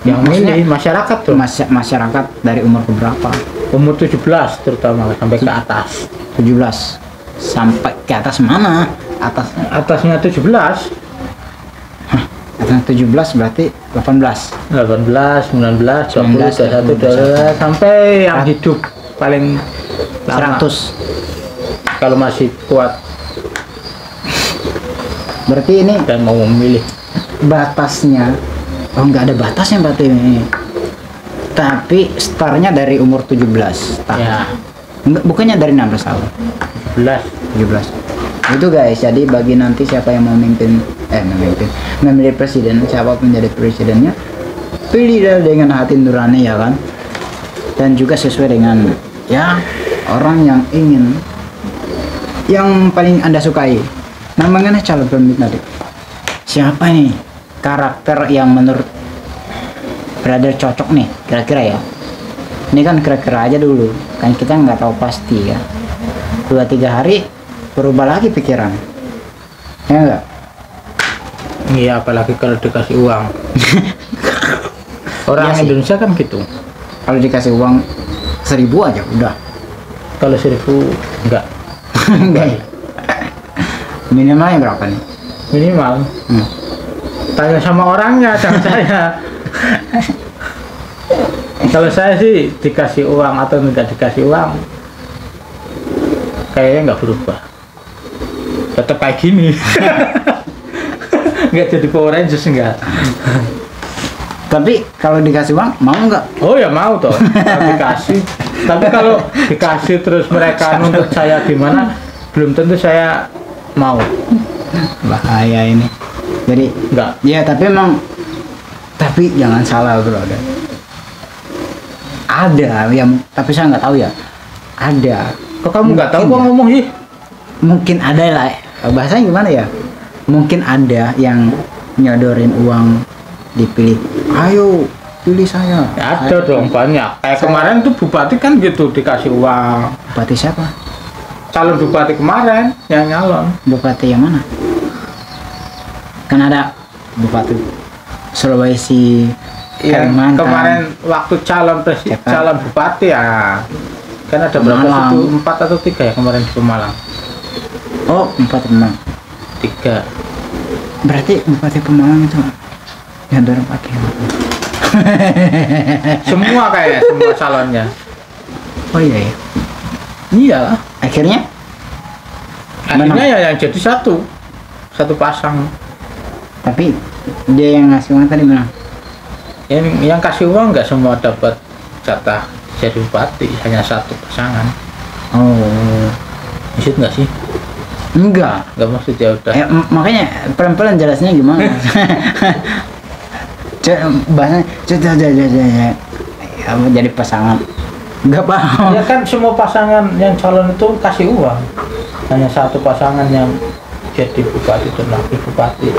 Yang
Maksudnya,
milih masyarakat tuh.
masyarakat dari umur berapa?
Umur 17 terutama sampai ke atas.
17 sampai ke atas mana? Atasnya
Atasnya 17,
atas 17 berarti 18.
18, 19, 20, 21, 22 sampai yang hidup paling lama.
100.
Kalau masih kuat
Berarti ini
dan mau memilih.
batasnya, nggak ada batasnya berarti ini. Tapi startnya dari umur 17 tahun.
Ya,
Bukannya dari 16 tahun.
17.
17. Itu guys, jadi bagi nanti siapa yang mau memilih presiden, siapa menjadi presidennya, pilih dengan hati nurani ya kan, dan juga sesuai dengan ya orang yang ingin, yang paling anda sukai. Nah, mengenai calon pemimpin tadi, siapa nih karakter yang menurut brother cocok nih kira-kira ya? Ini kan kira-kira aja dulu, kan kita nggak tahu pasti ya. 2-3 hari berubah lagi pikiran, ya enggak?
Iya, apalagi kalau dikasih uang. Orang
Iya sih.
Indonesia kan gitu.
Kalau dikasih uang 1.000 aja udah.
Kalau 1.000 enggak.
Enggak ya? Minimalnya berapa nih?
Minimal. Tanya sama orangnya, jangan saya. Kalau saya sih dikasih uang atau tidak dikasih uang, kayaknya nggak berubah. Tetap kayak gini. Nggak jadi Power Rangers enggak.
Tapi kalau dikasih uang mau nggak?
Oh ya mau toh, kalau dikasih. Tapi kalau dikasih terus mereka nuntut saya gimana, belum tentu saya mau.
Bahaya ini. Jadi
Enggak.
ya tapi jangan salah bro. Ada yang tapi saya nggak tahu ya. Ada.
Kok kamu nggak tahu
Mungkin
kok
ya.
ngomong sih?
Mungkin ada lah. Bahasanya gimana ya? Mungkin ada yang nyodorin uang dipilih. Ayo pilih saya.
Ada dong banyak. Kayak
Saya-
kemarin tuh bupati kan gitu dikasih uang.
Bupati siapa?
Calon bupati kemarin yang nyalon.
Bupati yang mana? Kan ada Bupati Sulawesi,
Yang
Kalimantan.
kemarin waktu calon presiden,
Siapa?
calon bupati ya. Kan ada berapa
Pemalang.
situ? 4 atau 3 ya kemarin di Pemalang.
Oh, Bupati Pemalang.
3.
Berarti Bupati Pemalang itu yang dorong pakai.
Semua kayaknya semua calonnya.
Oh iya ya.
Iya.
Akhirnya
Akhirnya ya yang jadi satu pasang.
tapi dia yang ngasih uang tadi menang.
Yang kasih uang nggak semua dapat jatah jadi bupati, hanya satu pasangan.
Oh.
Maksud nggak sih?
Enggak.
Nggak maksud ya udah.
Makanya pelan-pelan jelasnya gimana? Bahasanya jadi pasangan. Enggak paham.
Ya kan semua pasangan yang calon itu kasih uang. Hanya satu pasangan yang jadi bupati dan wakil bupati.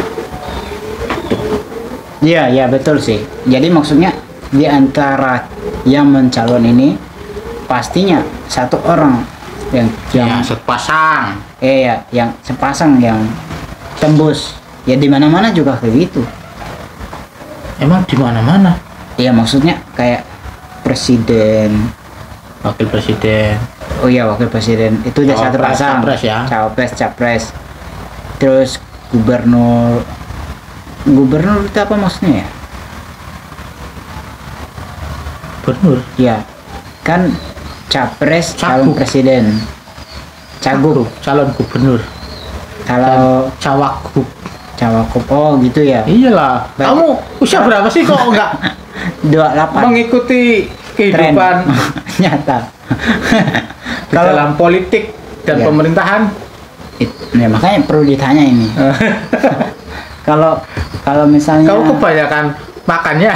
Iya, ya betul sih. Jadi maksudnya di antara yang mencalon ini pastinya satu orang yang
Ya, sepasang.
ya yang sepasang yang tembus. Ya di mana-mana juga kayak gitu.
Emang di mana-mana?
Iya, maksudnya kayak presiden.
Wakil presiden.
Oh iya, wakil presiden itu udah satu
Cawapres,
pasang.
capres ya.
Cawapres, capres. Terus gubernur. Gubernur itu apa maksudnya ya?
Gubernur.
Ya, kan capres calon
Cagup.
presiden. Cagup.
Calon gubernur.
Kalau
Cawagup.
cawagup, oh gitu ya.
Iyalah.
Baik.
Kamu usia berapa sih kok nggak
28
mengikuti
tren
kehidupan
nyata.
di dalam politik dan
Ya.
pemerintahan?
Ya makanya perlu ditanya ini. Kalau misalnya
Kamu kebanyakan makannya.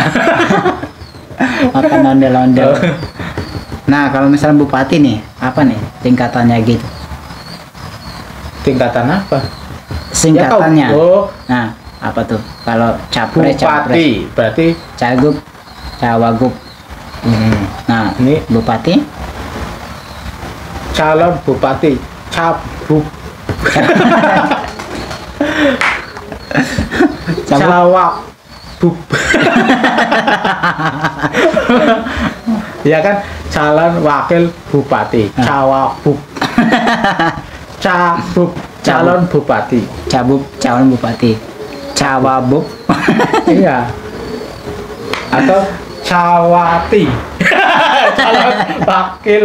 makan ondel-ondel. Nah, kalau misalnya bupati nih, apa nih tingkatannya gitu?
Tingkatan apa?
Singkatannya.
Ya, oh,
Nah, apa tuh? Kalau capres, capres,
bupati berarti
cagup, cawagup. Nah,
ini
bupati,
calon bupati cabuk cawak bub. Ya kan, calon wakil bupati cawabuk. Cabuk calon bupati.
cabub, calon bupati, cawabuk.
Iya. Atau cawati. Calon wakil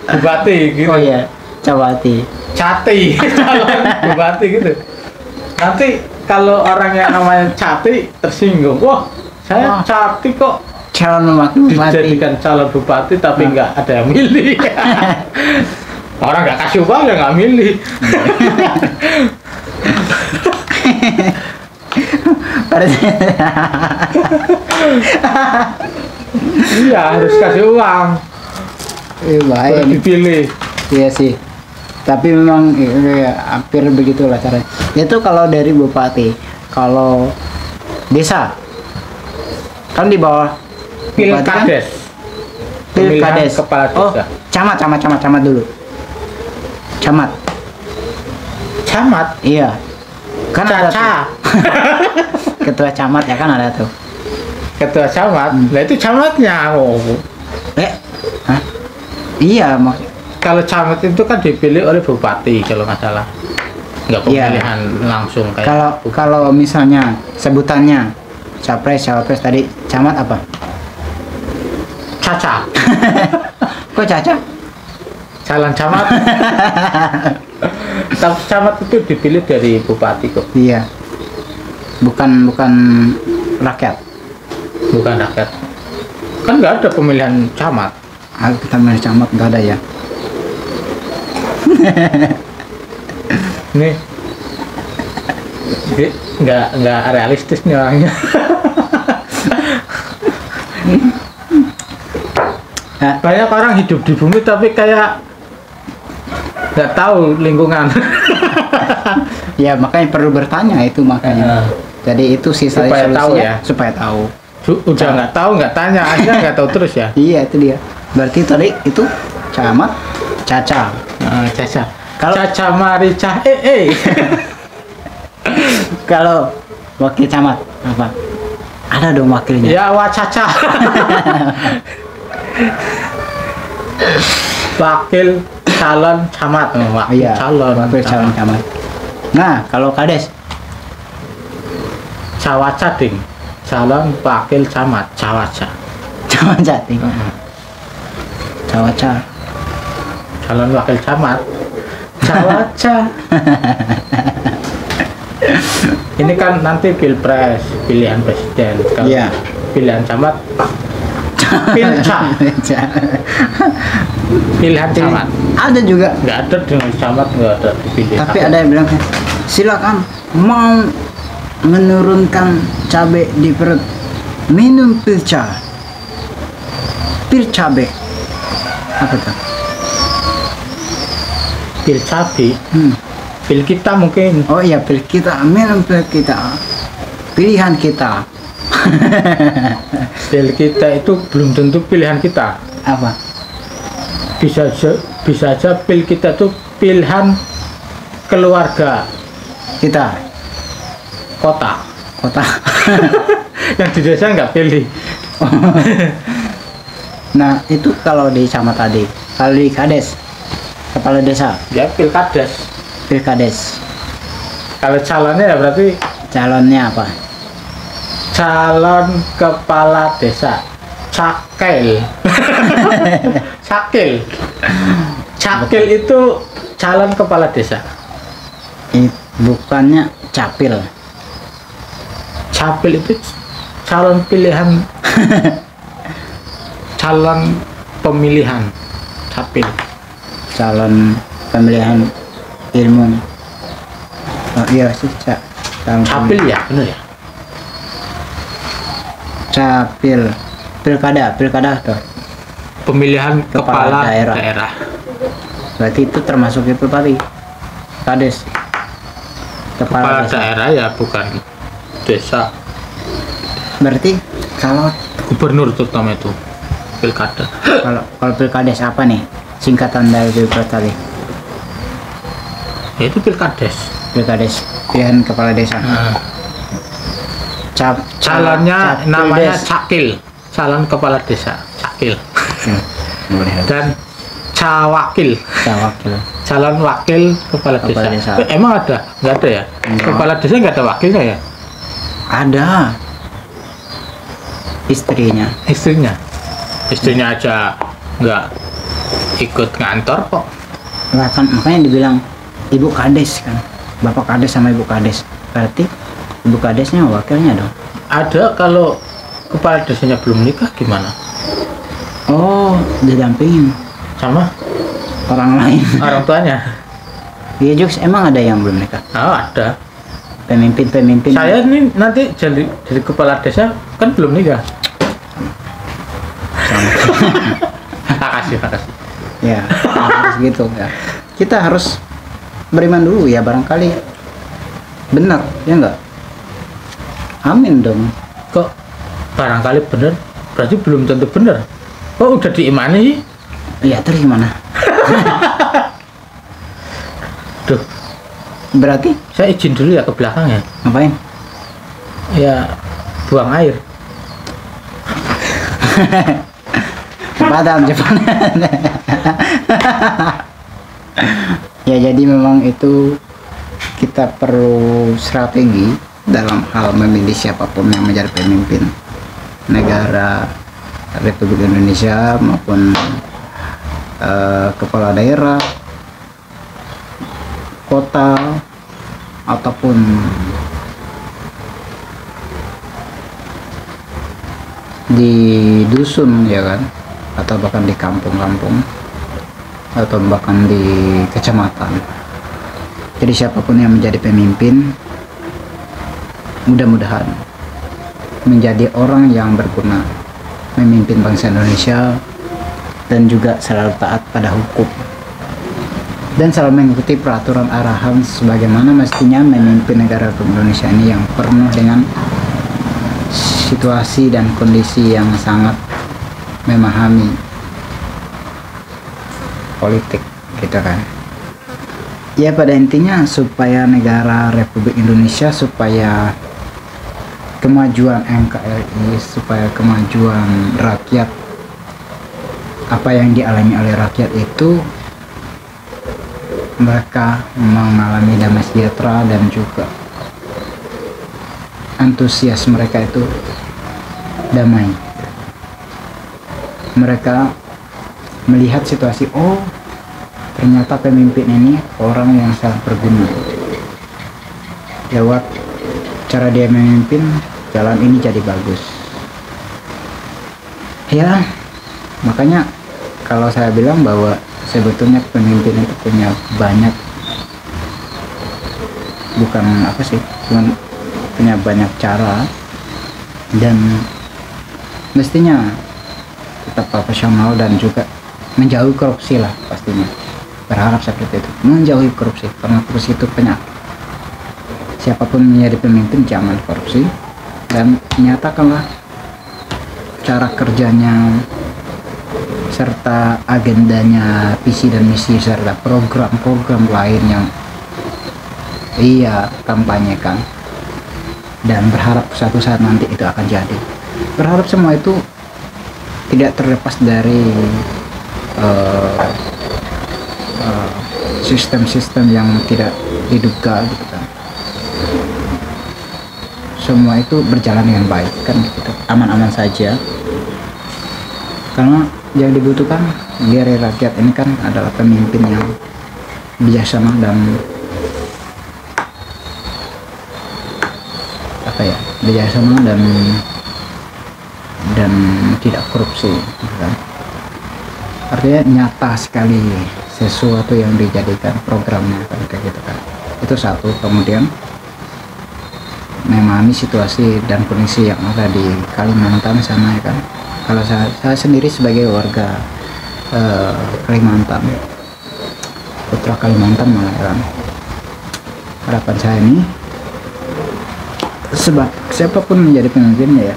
bupati gitu.
Oh iya, cawati.
Cati calon bupati gitu. Nanti kalau orang yang namanya Cati tersinggung, wah saya
Wah.
Cati kok
Calon wakil bupati.
dijadikan calon bupati tapi nggak ada yang milih. Orang nggak kasih uang ya nggak milih. Iya, harus kasih uang
Bahaya
baru
nih.
dipilih.
Iya sih. Tapi memang ya, hampir begitulah caranya. Itu kalau dari bupati. Kalau desa kan di bawah bupati kan?
Pilkades.
Pilkades.
Pemilihan kepala
Oh,
desa.
camat dulu. Camat.
Camat.
Iya. Kan ada
Caca.
tuh. Ketua camat ya kan ada tuh.
Ketua camat. Nah itu camatnya. Oh.
Hah? Iya,
Kalau camat itu kan dipilih oleh bupati kalau nggak salah. Nggak
Iya.
pemilihan langsung kayak
kalau misalnya sebutannya capres, cawapres tadi camat apa?
Caca.
Kok Caca?
Calon camat. Tapi camat itu dipilih dari bupati kok,
Iya. Bukan rakyat.
bukan rakyat. Kan nggak ada pemilihan camat.
Kita milih camat nggak ada ya.
Nih, nggak realistis nih orangnya.
Nah,
Banyak orang hidup di bumi tapi kayak nggak tahu lingkungan.
ya makanya perlu bertanya itu makanya. Jadi itu sih
Supaya tahu ya.
Supaya tahu.
Udah nggak tahu, nggak tanya aja, nggak tahu terus ya.
Iya, itu dia. Berarti tadi itu camat, Caca.
Caca.
Kalau-
Caca Marica.
Kalau wakil camat apa? Ada dong wakilnya.
Ya Wacaca. Wakil calon camat. Wakil
Iya,
calon.
wakil calon camat. Nah, kalau kades
Cawaca ding. Calon wakil camat. Cawaca.
Cawaca ting. Cawaca.
Calon wakil camat. Cawaca. Ini kan nanti pilpres, pilihan presiden. Kalau
Iya.
pilihan camat, pilca, pilihan camat.
Ada juga.
Nggak ada dengan camat, nggak ada dipilih.
Tapi ada yang bilang silakan mau menurunkan cabai di perut, minum pilca. Pil cabai. Apa tuh?
pil cabai,
Hmm.
pil kita mungkin.
Oh iya, pil kita, minum pil kita. Pilihan kita.
Pil kita itu belum tentu pilihan kita.
Apa?
Bisa aja pil kita itu pilihan keluarga
Kita.
kota.
Kota.
Yang di desa nggak pilih.
Nah, itu kalau di camat tadi. Kalau di kades, kepala desa,
Ya pilkades.
pilkades.
Kalau calonnya ya berarti
Calonnya apa?
calon kepala desa. Cakil. Cakil. Cakil itu calon kepala desa.
Bukannya capil.
Capil itu calon pilihan. Calon pemilihan. Capil.
Calon pemilihan ilmu. Oh iya sih, calon
Capil ya, benar ya.
capil. Pilkada tuh.
Pemilihan
Kepala
kepala
daerah.
daerah.
Berarti itu termasuk itu tadi. Kades.
Kepala
desa.
daerah ya bukan desa.
Berarti kalau
Gubernur terutama itu pilkada.
kalau pilkades apa nih? Singkatan dari pilpres tadi.
Ya itu pilkades.
Pilkades, pilihan kepala desa.
Nah, calonnya
Capildes.
namanya Cakil, calon kepala desa. Cakil.
Boleh.
Dan Cawakil,
Cawakil.
calon wakil kepala
Kepala
desa.
desa.
Emang ada? Nggak ada ya?
Enggak.
Kepala desa nggak ada wakilnya ya?
Ada. Istrinya.
Istrinya aja nggak ikut ngantor kok.
Lah kan makanya dibilang ibu kades kan. Bapak kades sama ibu kades. Berarti ibu kadesnya wakilnya dong.
Ada kalau kepala desanya belum nikah gimana?
Oh, didampingin
Sama
orang lain.
orang tuanya?
Iya juga, emang ada yang belum nikah.
Oh, ada.
Pemimpin.
Saya nih nanti jadi kepala desa kan belum nikah. Makasih.
Ya, harus gitu ya. Kita harus beriman dulu ya, barangkali benar, ya enggak? Amin dong.
Kok barangkali bener? Berarti belum tentu bener. Kok udah diimani sih?
Iya, terus gimana?
Duh,
Berarti
saya izin dulu ya ke belakang ya.
ngapain?
Ya buang air.
Padahal Jepang. Ya, jadi memang itu kita perlu strategi dalam hal memilih siapapun yang menjadi pemimpin negara Republik Indonesia maupun kepala daerah, kota, ataupun di dusun, ya kan, atau bahkan di kampung-kampung, atau bahkan di kecamatan. Jadi siapapun yang menjadi pemimpin, mudah-mudahan menjadi orang yang berguna memimpin bangsa Indonesia, dan juga selalu taat pada hukum dan selalu mengikuti peraturan arahan sebagaimana mestinya memimpin negara Republik Indonesia ini yang penuh dengan situasi dan kondisi yang sangat memahami politik gitu kan. Ya pada intinya supaya negara Republik Indonesia, supaya kemajuan NKRI, supaya kemajuan rakyat, apa yang dialami oleh rakyat itu mereka mengalami damai sejahtera, dan juga antusias mereka itu damai. Mereka melihat situasi, oh ternyata pemimpin ini orang yang sangat berguna. Lewat cara dia memimpin, jalan ini jadi bagus. Ya, makanya kalau saya bilang bahwa sebetulnya pemimpin itu punya banyak, bukan apa sih, cuman punya banyak cara, dan mestinya tetap profesional dan juga menjauhi korupsi lah pastinya. Berharap seperti itu, menjauhi korupsi, karena korupsi itu penyakit. Siapapun menjadi pemimpin jangan korupsi, dan nyatakanlah cara kerjanya serta agendanya, visi dan misi, serta program-program lain yang ia kampanyekan, dan berharap suatu saat nanti itu akan jadi. Berharap semua itu tidak terlepas dari sistem-sistem yang tidak diduga gitu kan. Semua itu berjalan dengan baik kan gitu, aman-aman saja, karena yang dibutuhkan dari rakyat ini kan adalah pemimpin yang bijaksana dan apa ya, bijaksana dan tidak korupsi gitu kan. Artinya nyata sekali sesuatu yang dijadikan programnya kan, kayak gitu kan. Itu satu. Kemudian memahami situasi dan kondisi yang ada di Kalimantan sana ya kan. Kalau saya sendiri sebagai warga Kalimantan, putra Kalimantan malah kan, harapan saya ini sebab siapapun menjadi pemimpinnya ya,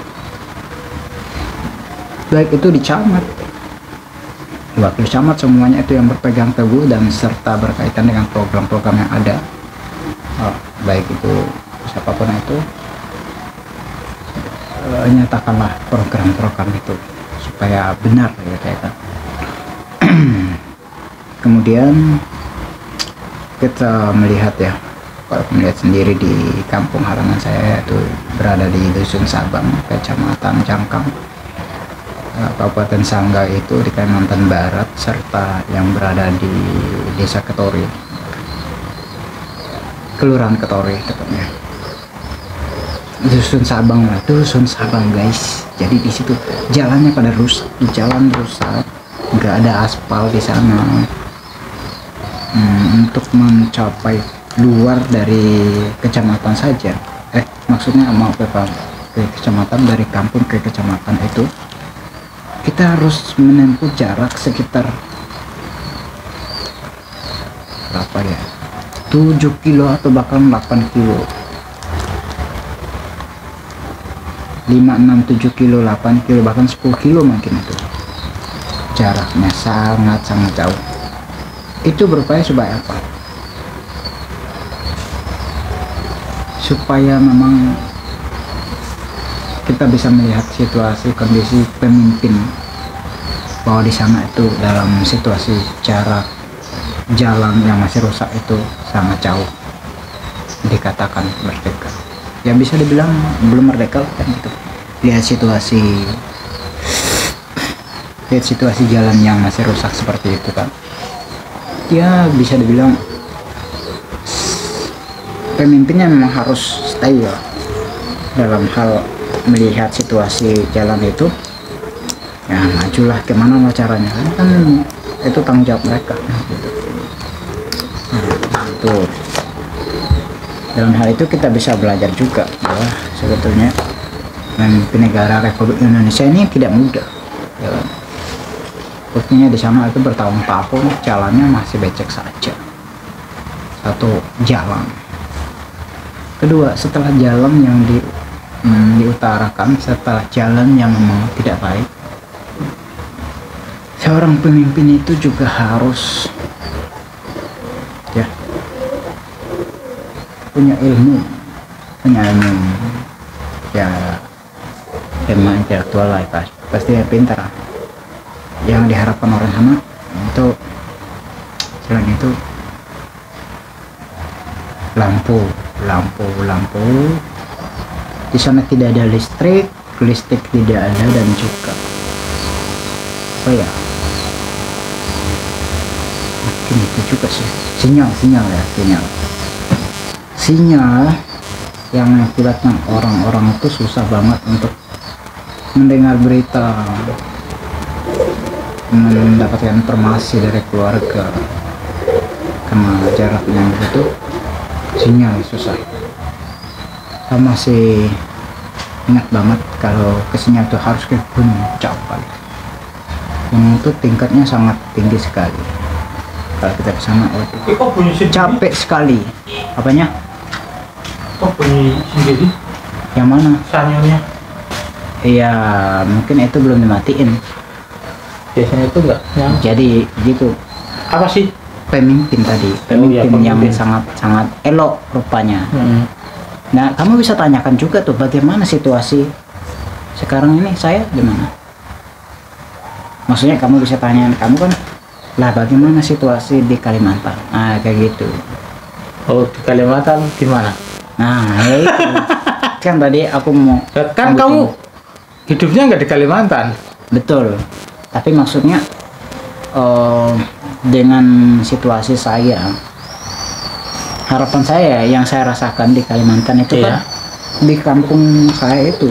baik itu di camat, wakil camat, semuanya itu yang berpegang teguh dan serta berkaitan dengan program-program yang ada, baik itu siapapun itu, nyatakanlah program-program itu supaya benar gitu ya kan. Kemudian kita melihat ya, kalau melihat sendiri di kampung halaman saya, itu berada di Dusun Sabang, Kecamatan Cangkang, Kabupaten Sanggau itu di Kalimantan Barat, serta yang berada di Desa Ketori, Kelurahan Ketori tepatnya. Dusun Sabang lah, Dusun Sabang guys. Jadi di situ jalannya pada rusak, jalan rusak, nggak ada aspal di sana. Untuk mencapai luar dari kecamatan saja, maksudnya mau ke kecamatan, dari kampung ke kecamatan itu kita harus menempuh jarak sekitar berapa ya, 7 kilo atau bahkan 8 kilo, 5, 6, 7 kilo, 8 kilo, bahkan 10 kilo mungkin. Itu jaraknya sangat-sangat jauh. Itu berupaya supaya apa? Supaya memang kita bisa melihat situasi kondisi pemimpin, bahwa di sana itu dalam situasi jarak jalan yang masih rusak itu sangat jauh, dikatakan merdeka. Ya bisa dibilang belum merdeka kan gitu. Lihat situasi jalan yang masih rusak seperti itu kan. Ya bisa dibilang pemimpinnya memang harus stay ya dalam hal melihat situasi jalan itu, ya majulah kemana lah caranya kan itu tanggung jawab mereka gitu. Itu dalam hal itu kita bisa belajar juga bahwa sebetulnya memimpin negara Republik Indonesia ini tidak mudah ya. Buktinya di sana itu bertahun-tahun jalannya masih becek saja. Satu, jalan. Kedua, setelah jalan diutarakan setelah jalan yang memang tidak baik. Seorang pemimpin itu juga harus ya punya ilmu ya, ilmu intelektual lah, pasti pintar. Yang diharapkan orang sama itu selain itu lampu di sana tidak ada listrik tidak ada, dan juga apa ya, mungkin itu juga sih sinyal yang mengakibatkan orang-orang itu susah banget untuk mendengar berita, mendapatkan informasi dari keluarga karena jaraknya itu. Sinyal susah. Saya masih ingat banget kalau ke sinyal itu harus ke gunung jauh kali. Gunung itu tingkatnya sangat tinggi sekali. Kalau kita ke sana capek sekali. Apanya?
Kok bunyi sendiri?
Yang mana?
Sanyunya.
Iya, mungkin itu belum dimatiin.
Biasanya itu enggak nyala.
Jadi gitu.
Apa sih?
Pemimpin yang sangat elok rupanya. Nah, kamu bisa tanyakan juga tuh bagaimana situasi sekarang ini saya gimana? Maksudnya kamu bisa tanya, kamu kan lah bagaimana situasi di Kalimantan? Nah, kayak gitu.
Oh, di Kalimantan gimana?
Nah, ya itu. Kan tadi aku mau
kan kamu hidupnya nggak di Kalimantan.
Betul. Tapi maksudnya dengan situasi saya, harapan saya yang saya rasakan di Kalimantan itu kan di kampung saya itu,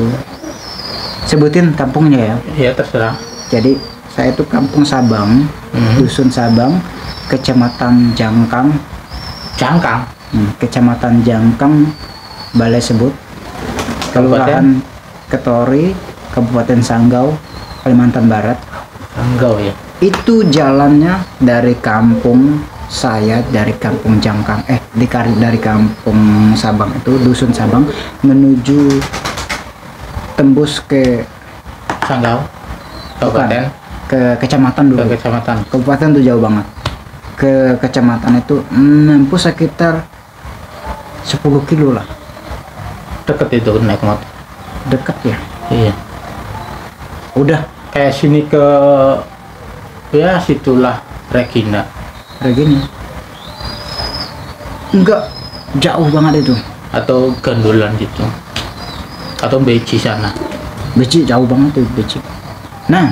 sebutin kampungnya ya.
Iya, terserah.
Jadi saya itu kampung Sabang, dusun Sabang, kecamatan Jangkang, kecamatan Jangkang, Balai Sebut, kelurahan Ketori, Kabupaten Sanggau, Kalimantan Barat.
Sanggau ya.
Itu jalannya dari kampung saya, dari kampung Jangkang dari kampung Sabang itu, dusun Sabang, menuju tembus ke
Sanggau kabupaten,
ke kecamatan dulu.
Ke kecamatan.
Kabupaten tuh jauh banget. Ke kecamatan itu menempuh sekitar 10 kilo lah.
Deket itu naik motor.
Deket ya?
Iya.
Udah
kayak sini ke ya situlah Regina.
Enggak jauh banget itu.
Atau Gandolan gitu. Atau Beci sana.
Beci jauh banget tuh, Beci. Nah,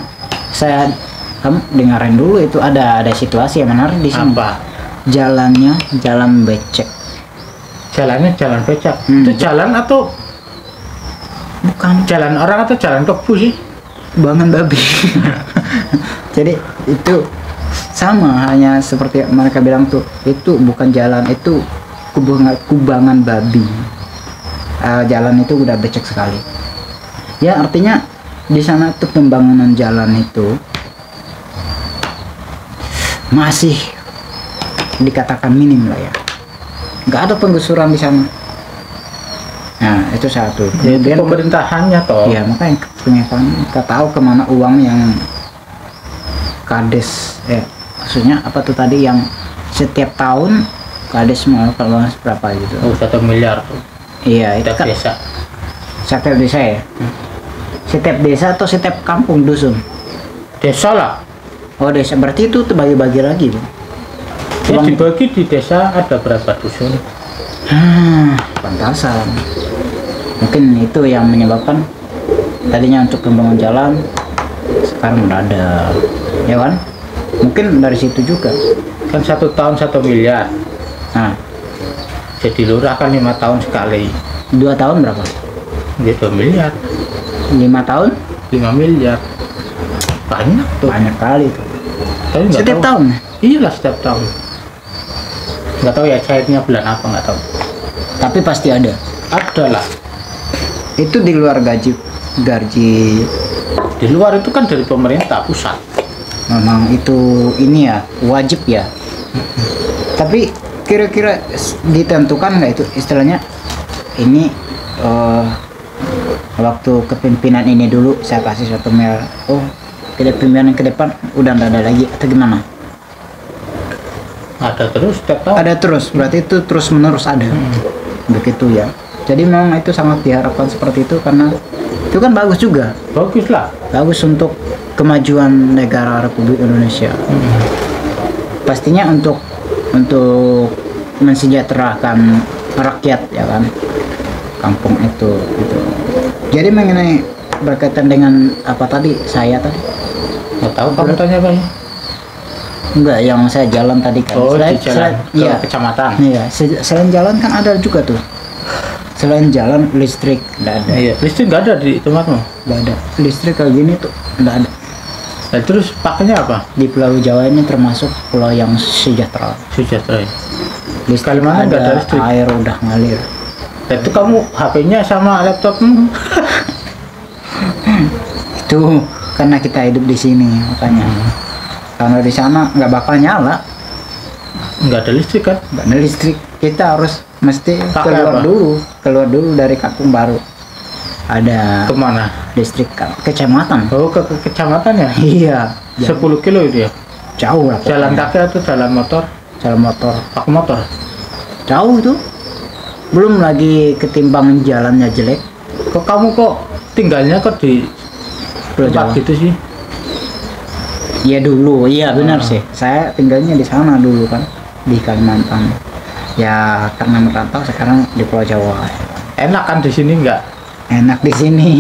kamu dengarin dulu, itu ada situasi yang menarik di sini.
Apa?
Jalannya jalan becek.
Jalannya jalan becek. Itu jalan atau
bukan
jalan orang atau jalan kebo sih?
Kubangan babi. Jadi itu sama, hanya seperti mereka bilang tuh, itu bukan jalan, itu kubangan babi. Jalan itu udah becek sekali. Ya artinya di sana tuh pembangunan jalan itu masih dikatakan minim lah ya. Nggak ada penggusuran di sana. Nah itu satu.
Kemudian pemerintahannya toh.
Ya makanya pernyataan nggak tahu kemana uang yang kades, maksudnya apa tuh tadi yang setiap tahun kades mau kalau berapa gitu.
Oh, 1 miliar tuh.
Iya itu
Setiap
kan
desa.
setiap desa ya. Setiap desa atau setiap kampung dusun?
Desa lah.
Oh desa, berarti itu terbagi-bagi lagi Bang.
Ya, dibagi di desa ada berapa dusun?
Pantasan. Mungkin itu yang menyebabkan tadinya untuk pembangunan jalan sekarang udah ada, ya kan? Mungkin dari situ juga.
Kan 1 tahun 1 miliar.
Nah,
Jadi lurah kan 5 tahun sekali.
2 tahun berapa?
Dia 2 miliar.
5 tahun?
5 miliar. Banyak tuh.
Banyak kali tuh.
Tapi nggak
Setiap
tahu.
tahun?
Iyalah setiap tahun. Nggak tahu ya cairnya bulan apa, nggak tahu.
Tapi pasti ada.
Ada lah.
Itu di luar gaji.
Di luar itu kan dari pemerintah pusat.
Memang itu ini ya wajib ya. Tapi kira-kira ditentukan nggak itu istilahnya ini waktu kepemimpinan ini dulu saya kasih suatu mail, oh kepemimpinan ke depan udah nggak ada lagi atau gimana?
Ada terus setiap tahun.
Ada terus, berarti itu terus menerus ada. Begitu ya. Jadi memang itu sangat diharapkan seperti itu karena itu kan bagus juga.
Bagus lah.
Bagus untuk kemajuan negara Republik Indonesia. Pastinya untuk mensejahterakan rakyat ya kan, kampung itu gitu. Jadi mengenai berkaitan dengan apa tadi saya tadi
Nggak tahu kamu tanya apa ya?
enggak yang saya jalan tadi kan.
Oh, di jalan ke
iya,
kecamatan.
iya, selain jalan kan ada juga tuh. Selain jalan listrik enggak ada.
Iya, listrik nggak ada di tempatmu.
Enggak ada. Listrik kayak gini tuh enggak ada.
Nah, terus pakainya apa?
Di Pulau Jawa ini termasuk pulau yang sejahtera.
Sejahtera. Ya?
Listrik
Kalimantan nggak ada
ada,
listrik.
air udah ngalir.
Nah, itu kamu HP-nya sama laptopmu?
Itu karena kita hidup di sini makanya. Karena di sana nggak bakal nyala,
Nggak ada listrik kan?
nggak ada listrik. Kita harus mesti
Pakai apa?
keluar dulu dari kampung baru. Ada
Kemana?
listrik kecamatan.
Oh, ke kecamatan ya?
Iya,
10 kilo itu ya?
jauh lah.
Jalan
pokoknya.
kaki atau jalan motor?
Jalan motor,
Pakai motor?
jauh tuh. Belum lagi ketimbang jalannya jelek.
Kok kamu tinggalnya di
Pulau
tempat
Jawa.
gitu sih?
Iya dulu, iya benar sih. Saya tinggalnya di sana dulu kan, di Kalimantan. Ya karena merantau sekarang di Pulau Jawa.
Enak kan di sini nggak?
Enak di sini,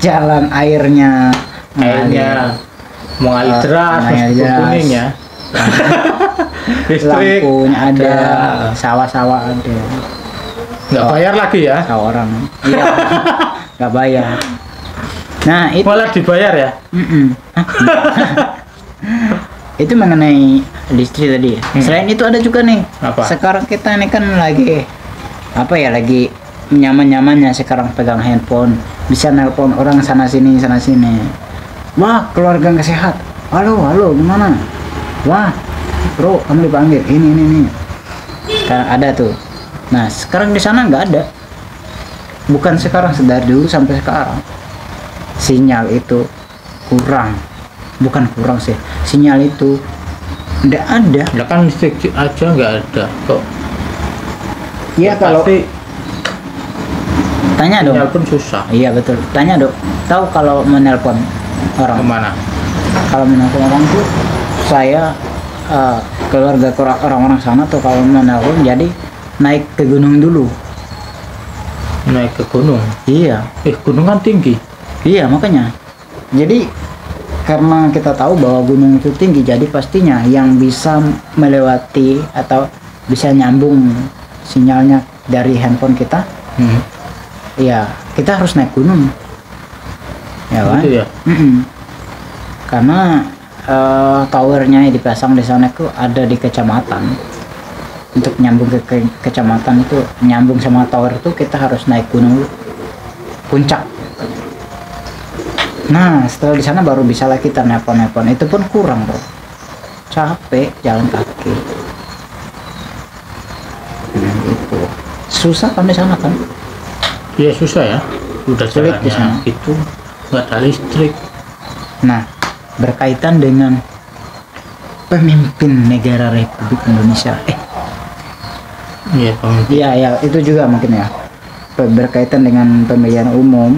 jalan airnya
Airnya mengalir deras,
mengalir
meskipun
deras.
kuning ya. Listrik
lampunya ada, sawah-sawah ada.
nggak bayar lagi ya?
Sawah orang, iya, nggak bayar. Nah itu,
Malah dibayar ya?
itu mengenai listrik tadi. Selain itu ada juga nih.
Apa?
Sekarang kita ini kan lagi apa ya, lagi nyaman-nyamannya sekarang pegang handphone, bisa nelpon orang sana sini. Wah, keluarga nggak sehat. Halo, gimana? Wah, bro, kamu dipanggil. Ini. Sekarang ada tuh. Nah, sekarang di sana nggak ada. Bukan sekarang, dari dulu sampai sekarang. Sinyal itu kurang. Bukan kurang sih. Sinyal itu nggak ada.
Lah kan listrik aja nggak ada kok.
Iya, kalau
pasti
tanya dong.
sinyal pun susah.
Iya betul. Tanya dong. Tahu kalau menelpon orang.
Kemana?
Kalau menelpon orang tuh saya keluarga orang-orang sana tuh kalau menelpon jadi naik ke gunung dulu.
Naik ke gunung.
Iya.
Gunung kan tinggi.
Iya makanya. Jadi karena kita tahu bahwa gunung itu tinggi, jadi pastinya yang bisa melewati atau bisa nyambung sinyalnya dari handphone kita, ya kita harus naik gunung. Ya kan?
Gitu ya.
Karena towernya yang dipasang di sana itu ada di kecamatan. Untuk nyambung ke kecamatan itu, nyambung sama tower itu kita harus naik gunung puncak. Nah setelah di sana baru bisa lah kita nelpon. Itu pun kurang bro, capek jalan kaki. Nah, gitu. Susah kan di sana kan?
Iya susah ya. Udah
Sulit di sana.
jalannya gitu, nggak ada listrik.
Nah, berkaitan dengan pemimpin negara Republik Indonesia.
Iya pemimpin.
Iya, itu juga mungkin ya. Berkaitan dengan pemilihan umum.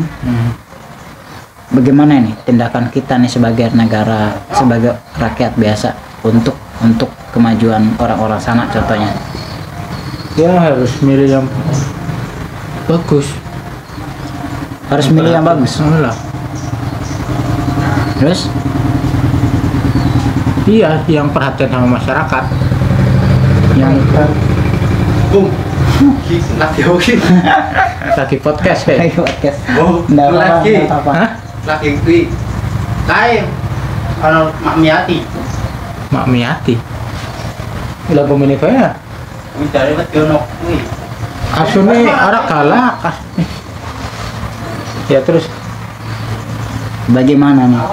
Bagaimana nih tindakan kita nih sebagai negara, sebagai rakyat biasa untuk kemajuan orang-orang sana contohnya?
Ya harus milih yang bagus.
Harus milih yang bagus.
Lah.
Terus?
Iya, yang perhatian sama masyarakat.
Yang
Lagi podcast ya.
Ayo, podcast.
Oh,
Nggak apa-apa,
lagi.
nggak apa-apa.
Hah?
Lagi kuwi kae ana Mak Miati.
Mak Miati. Lah pemilik ya.
Kuwi dari wedi ono kuwi.
Asune orang galak. Ya terus
Bagaimana nih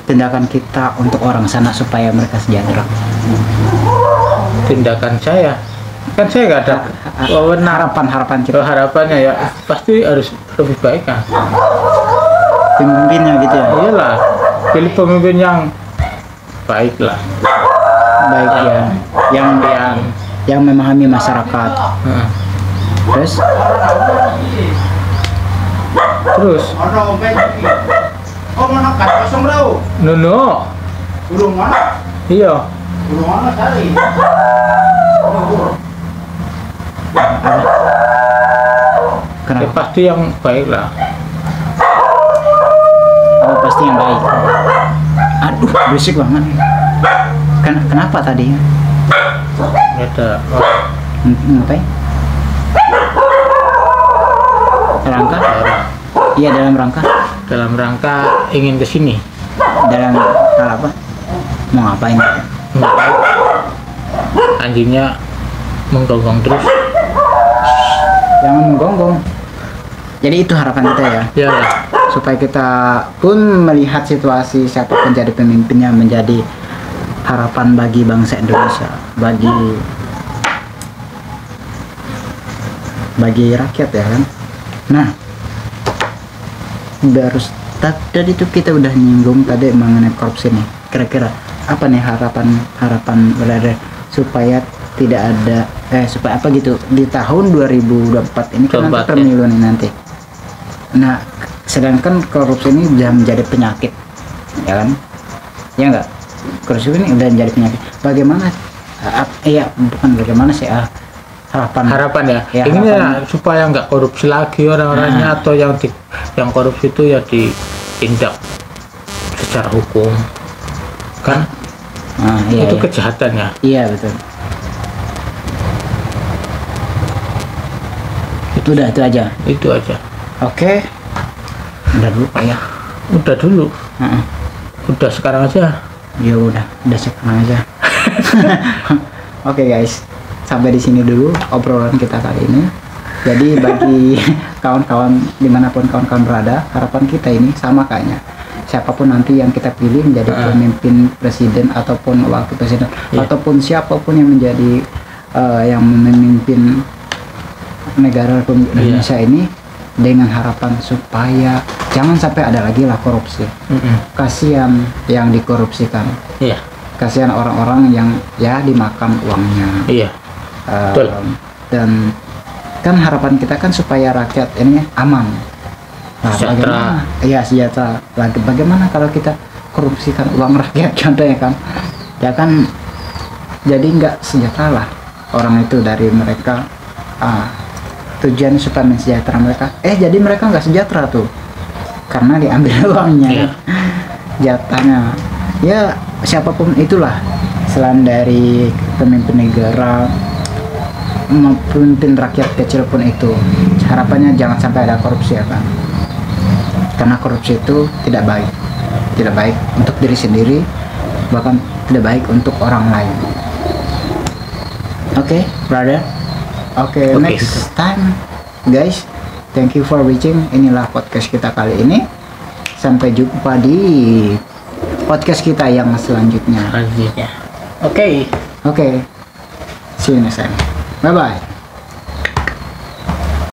tindakan kita untuk orang sana supaya mereka sejahtera?
tindakan saya Kan saya nggak ada wewenang.
harapan kita
Harapannya ya pasti harus lebih baik kan.
pemimpinnya gitu ya.
Iyalah, pilih pemimpin yang baik lah.
Baik ya, yang memahami masyarakat.
Heeh.
Terus
Ono ben iki. Oh, ono gas kosong bro.
Nono,
Burung mana?
iya.
Burung mana tadi?
Ya
kenapa?
pasti yang baik lah.
Oh, pasti yang baik. Aduh, berisik banget. Kenapa tadi?
Nggak ada.
Ngapain? Rangka? Iya, dalam rangka
ingin ke sini.
dalam hal apa? Mau ngapain?
Anjingnya menggonggong terus.
Jangan menggonggong. Jadi itu harapan kita ya,
Ya,
supaya kita pun melihat situasi siapapun jadi pemimpinnya menjadi harapan bagi bangsa Indonesia, bagi rakyat ya kan. Nah, tadi itu kita udah nyinggung tadi mengenai korupsi nih. Kira-kira apa nih harapan berada supaya tidak ada supaya apa gitu di tahun 2024 ini kan nanti
24,
pemilu nih nanti. Nah, sedangkan korupsi ini sudah menjadi penyakit, ya kan? Ya enggak? Korupsi ini udah menjadi penyakit. Bagaimana? Bukan bagaimana sih harapan
ya.
Ya,
Ingin ya
harapan.
supaya nggak korupsi lagi orang-orangnya, atau yang korupsi itu ya ditindak secara hukum. Kan
Iya,
itu
iya.
kejahatannya.
Iya, betul. Itu aja.
Itu aja.
Oke. Udah dulu Pak ya.
Udah dulu.
Heeh.
Udah sekarang aja.
Ya udah sekarang aja. Oke guys, sampai di sini dulu obrolan kita kali ini. Jadi bagi kawan-kawan dimanapun kawan-kawan berada, harapan kita ini sama kayaknya. Siapapun nanti yang kita pilih menjadi pemimpin presiden ataupun wakil presiden ataupun siapapun yang menjadi yang memimpin negara Republik Indonesia ini, dengan harapan supaya jangan sampai ada lagi lah korupsi. Kasihan yang dikorupsikan.
Iya.
Kasihan orang-orang yang ya dimakan uangnya.
Iya. Betul.
Dan kan harapan kita kan supaya rakyat ini aman. Nah,
Sejahtera.
Sejahtera. Bagaimana kalau kita korupsikan uang rakyat contohnya kan? Ya kan jadi nggak sejahtera lah orang itu dari mereka. Tujuan supaya mensejahtera mereka. Jadi mereka nggak sejahtera tuh karena diambil uangnya. Jatahnya. Ya siapapun itulah, selain dari pemimpin negara, pemimpin rakyat kecil pun itu, harapannya jangan sampai ada korupsi ya kan, karena korupsi itu tidak baik untuk diri sendiri, bahkan tidak baik untuk orang lain. Oke, brother. Oke, next time guys, thank you for watching. Inilah podcast kita kali ini, sampai jumpa di podcast kita yang selanjutnya.
Oke.
See you next time. Bye bye.